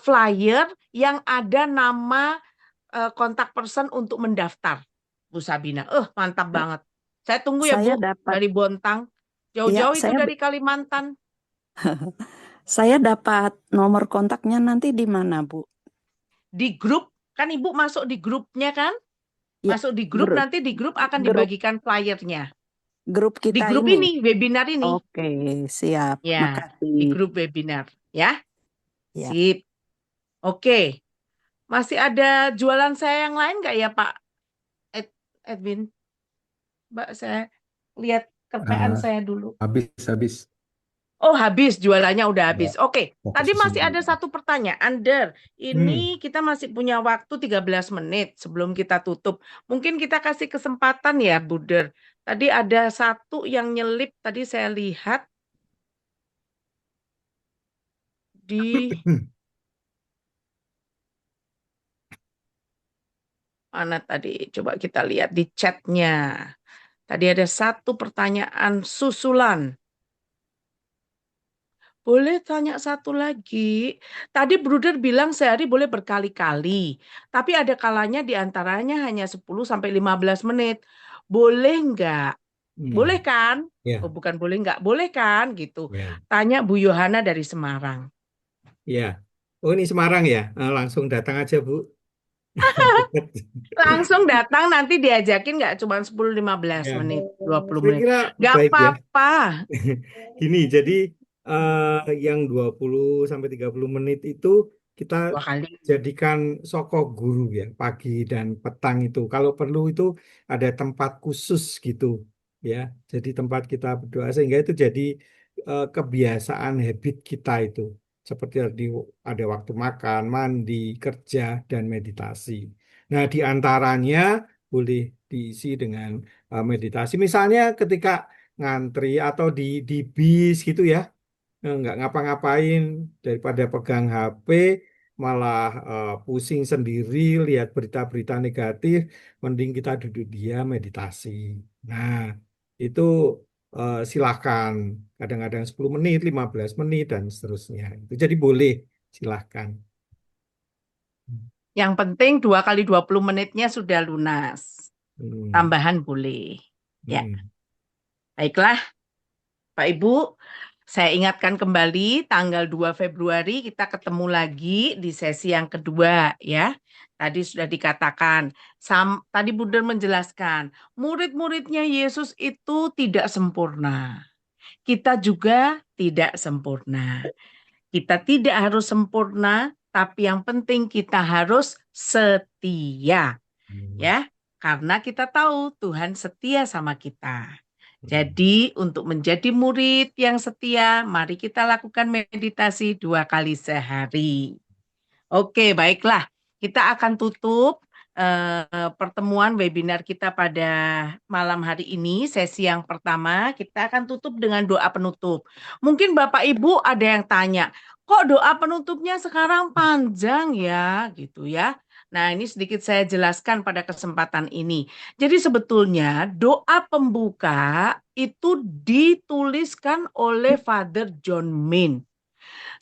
flyer yang ada nama kontak person untuk mendaftar, Bu Sabina. Mantap banget. Saya tunggu ya Saya Bu, dapat, dari Bontang. ya, Jauh-jauh itu dari Kalimantan. saya dapat nomor kontaknya nanti di mana, Bu? Di grup, kan Ibu masuk di grupnya kan? Ya, Masuk di grup, nanti di grup akan grup dibagikan flyernya. grup Di kita grup ini. ini, webinar ini. Oke, siap. Ya, di Makasih. grup webinar. Ya, Ya. sip. Oke. Masih ada jualan saya yang lain nggak ya Pak Edwin? Mbak, saya lihat kerpaan Ah, saya dulu. habis. Oh, habis, jualannya udah Ya, habis. Oke, fokus tadi di sini masih ada dulu. satu pertanyaan, Der. Hmm. Ini kita masih punya waktu 13 menit sebelum kita tutup. Mungkin kita kasih kesempatan ya, Bu Der. Tadi ada satu yang nyelip, tadi saya lihat di mana tadi? Coba kita lihat di chatnya. Tadi ada satu pertanyaan susulan. Boleh tanya satu lagi. Tadi Bruder bilang sehari boleh berkali-kali. Tapi ada kalanya di antaranya hanya 10 sampai 15 menit. Boleh nggak? Boleh Hmm. kan? Ya, Oh, bukan boleh nggak. Boleh kan? Gitu. ya, Tanya Bu Yohana dari Semarang. ya. Oh, ini Semarang ya? Langsung datang aja, Bu. Langsung datang nanti diajakin nggak cuma 10-15 Ya, menit, 20 saya menit. kira Nggak baik ya. apa-apa. Gini, jadi yang 20 sampai 30 menit itu kita 2 kali. jadikan sokok guru ya, pagi dan petang itu. Kalau perlu itu ada tempat khusus gitu ya. Jadi tempat kita berdoa sehingga itu jadi kebiasaan habit kita itu. Seperti tadi ada waktu makan, mandi, kerja, dan meditasi. Nah, di antaranya boleh diisi dengan meditasi. Misalnya ketika ngantri atau di bis gitu ya, nggak ngapa-ngapain daripada pegang HP malah pusing sendiri lihat berita-berita negatif, mending kita duduk diam meditasi. Nah, itu silahkan kadang-kadang 10 menit, 15 menit dan seterusnya. Itu jadi boleh silahkan. Yang penting 2 kali 20 menitnya sudah lunas. Hmm. Tambahan boleh. Ya, Hmm. baiklah Pak Ibu. Saya ingatkan kembali tanggal 2 Februari kita ketemu lagi di sesi yang kedua ya. Tadi sudah dikatakan, tadi Bunda menjelaskan, murid-muridnya Yesus itu tidak sempurna. Kita juga tidak sempurna. Kita tidak harus sempurna, tapi yang penting kita harus setia. Ya, karena kita tahu Tuhan setia sama kita. Jadi untuk menjadi murid yang setia, mari kita lakukan meditasi 2 kali sehari. Oke, baiklah. Kita akan tutup pertemuan webinar kita pada malam hari ini, sesi yang pertama. Kita akan tutup dengan doa penutup. Mungkin Bapak Ibu ada yang tanya, kok doa penutupnya sekarang panjang ya, gitu ya. Nah, ini sedikit saya jelaskan pada kesempatan ini. Jadi sebetulnya doa pembuka itu dituliskan oleh Father John Min.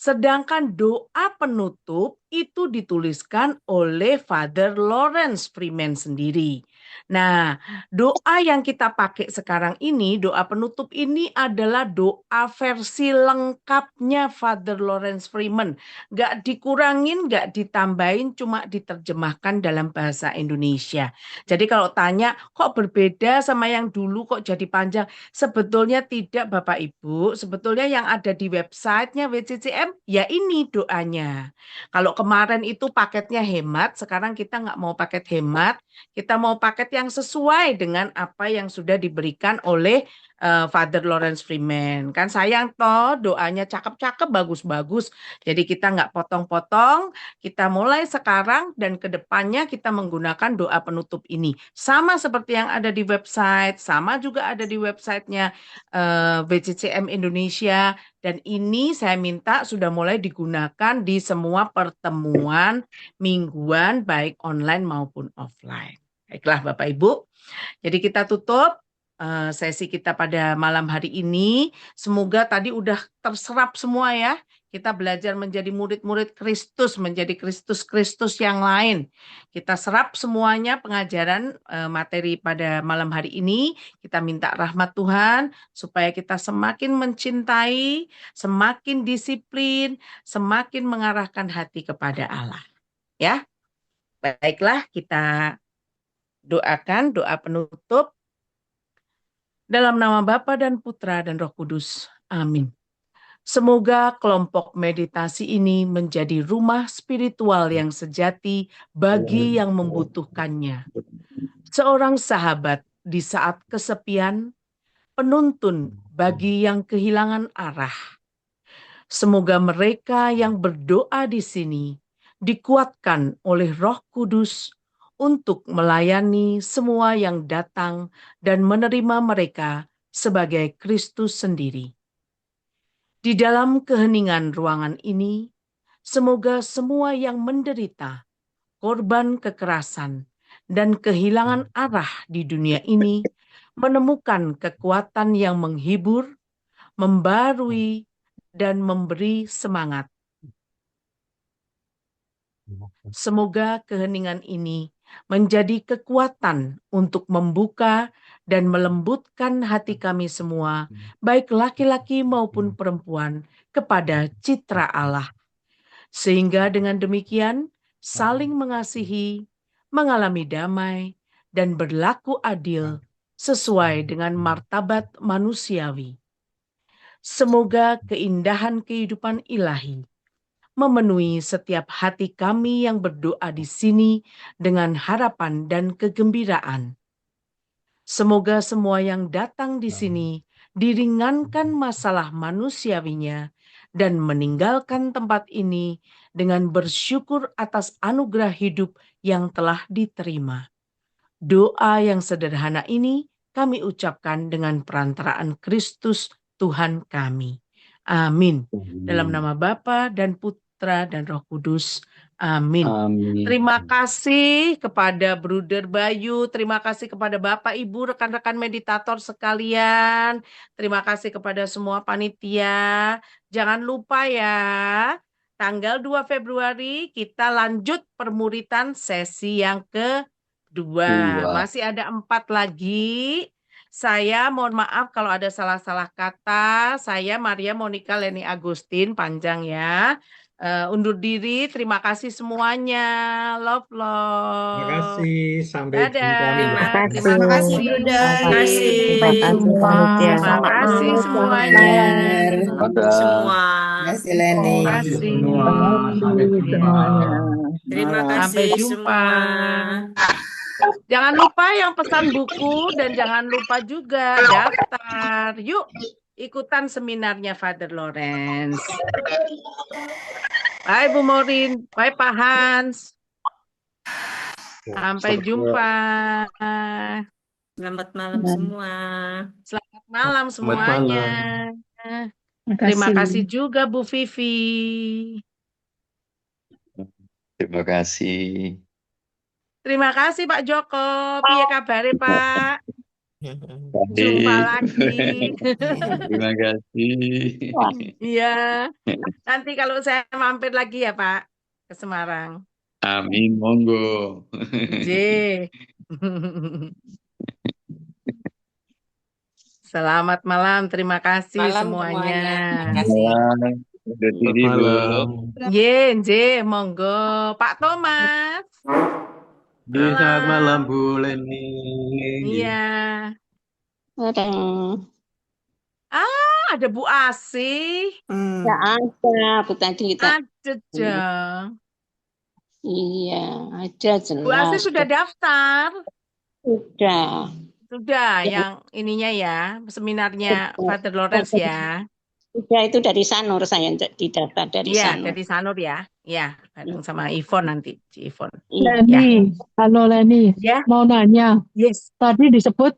Sedangkan doa penutup itu dituliskan oleh Father Lawrence Freeman sendiri. Nah, doa yang kita pakai sekarang ini, doa penutup ini adalah doa versi lengkapnya Father Lawrence Freeman. Nggak dikurangin, nggak ditambahin, cuma diterjemahkan dalam bahasa Indonesia. Jadi kalau tanya, kok berbeda sama yang dulu, kok jadi panjang? Sebetulnya tidak Bapak Ibu, sebetulnya yang ada di websitenya WCCM, ya ini doanya. Kalau kemarin itu paketnya hemat, sekarang kita nggak mau paket hemat, kita mau paket yang sesuai dengan apa yang sudah diberikan oleh Father Lawrence Freeman. Kan sayang toh, doanya cakep-cakep, bagus-bagus. Jadi kita nggak potong-potong, kita mulai sekarang dan ke depannya kita menggunakan doa penutup ini. Sama seperti yang ada di website, sama juga ada di websitenya WCCM Indonesia. Dan ini saya minta sudah mulai digunakan di semua pertemuan mingguan baik online maupun offline. Baiklah Bapak Ibu, jadi kita tutup sesi kita pada malam hari ini. Semoga tadi udah terserap semua ya. Kita belajar menjadi murid-murid Kristus, menjadi Kristus-Kristus yang lain. Kita serap semuanya pengajaran materi pada malam hari ini. Kita minta rahmat Tuhan supaya kita semakin mencintai, semakin disiplin, semakin mengarahkan hati kepada Allah. Ya, baiklah kita doakan doa penutup dalam nama Bapa dan Putra dan Roh Kudus. Amin. Semoga kelompok meditasi ini menjadi rumah spiritual yang sejati bagi yang membutuhkannya. Seorang sahabat di saat kesepian, penuntun bagi yang kehilangan arah. Semoga mereka yang berdoa di sini dikuatkan oleh Roh Kudus untuk melayani semua yang datang dan menerima mereka sebagai Kristus sendiri. Di dalam keheningan ruangan ini, semoga semua yang menderita, korban kekerasan, dan kehilangan arah di dunia ini menemukan kekuatan yang menghibur, membarui, dan memberi semangat. Semoga keheningan ini menjadi kekuatan untuk membuka dan melembutkan hati kami semua, baik laki-laki maupun perempuan, kepada citra Allah. Sehingga dengan demikian saling mengasihi, mengalami damai, dan berlaku adil sesuai dengan martabat manusiawi. Semoga keindahan kehidupan ilahi memenuhi setiap hati kami yang berdoa di sini dengan harapan dan kegembiraan. Semoga semua yang datang di sini diringankan masalah manusiawinya dan meninggalkan tempat ini dengan bersyukur atas anugerah hidup yang telah diterima. Doa yang sederhana ini kami ucapkan dengan perantaraan Kristus Tuhan kami. Amin. Dalam nama Bapa dan Putra dan Roh Kudus. Amin. Amin. Terima kasih kepada Bruder Bayu, terima kasih kepada Bapak, Ibu, rekan-rekan meditator sekalian. Terima kasih kepada semua panitia. Jangan lupa ya, tanggal 2 Februari kita lanjut permuritan sesi yang kedua. Masih ada 4 lagi. Saya mohon maaf kalau ada salah-salah kata. Saya Maria Monica Leni Agustin, panjang ya. undur diri. Terima kasih semuanya. Love, Terima love. kasih. Sampai jumpa Dadah. minggu depan. Terima Terima kasih, kasih. Bruder. Terima kasih Terima kasih panitia. panitia. Terima Selamat kasih malam, selamat semuanya. malam semua. Terima kasih, Terima Leni. Terima kasih kasih. semua. Sampai jumpa. semuanya. Terima Malam. Sampai kasih jumpa. semua. Jangan lupa yang pesan buku dan jangan lupa juga daftar. Yuk ikutan seminarnya Father Lawrence. Bye Bu Morin, bye Pak Hans. Sampai jumpa. Selamat malam semua. Selamat malam Selamat semuanya. malam. Terima kasih juga Bu Vivi. Terima kasih. Terima kasih Pak Joko. Piye kabare Pak? Jumpa Baik. lagi. Terima kasih. Iya. Nanti kalau saya mampir lagi ya Pak ke Semarang. Amin, monggo. J. Selamat malam, terima kasih Malam semuanya. semuanya. Terima kasih. Malam. Udah diri, Bu. Malam. J, monggo. Pak Thomas. Selamat Malam. malam Bu Leni. Iya. Kadang Ada Bu Asih. nggak ada, Bu tadi kita. Ada dong. Iya, ada Bu Asih jelas. sudah daftar. Sudah. Sudah, Ya, yang ininya ya, seminarnya sudah. Father Lawrence ya. Sudah itu dari Sanur saya didaftar dari Iya, Sanur. dari Sanur ya. Iya, bareng sama Ivon nanti, Ci Ivon. Iya. Ya. Leni, halo Leni, Ya, mau nanya. yes. Tadi disebut